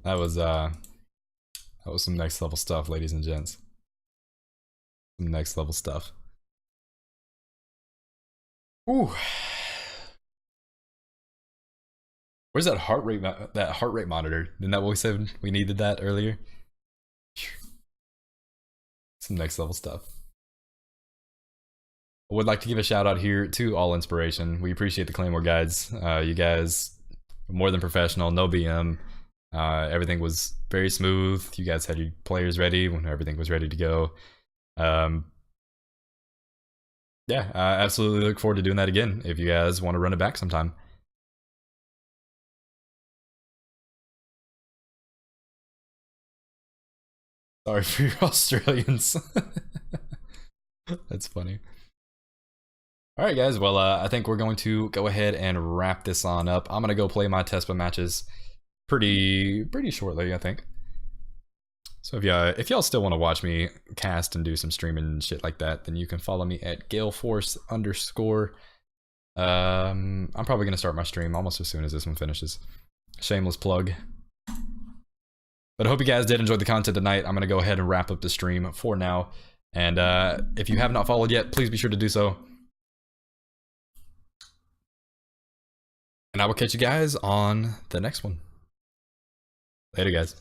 That was some next level stuff, ladies and gents. Some next level stuff. Ooh. Where's that heart rate monitor? Isn't that what we said we needed that earlier? Some next level stuff. I would like to give a shout out here to All Inspiration. We appreciate the Claymore guides. You guys are more than professional, no BM. Everything was very smooth. You guys had your players ready when everything was ready to go. Yeah, I absolutely look forward to doing that again if you guys want to run it back sometime. Sorry for your Australians. That's funny. Alright guys, well I think we're going to go ahead and wrap this on up. I'm gonna go play my Tespa matches pretty shortly, I think. So if y'all still want to watch me cast and do some streaming and shit like that, then you can follow me at galeforce_. I'm probably gonna start my stream almost as soon as this one finishes. Shameless plug. But I hope you guys did enjoy the content tonight. I'm gonna go ahead and wrap up the stream for now. And if you have not followed yet, please be sure to do so. And I will catch you guys on the next one. Later, guys.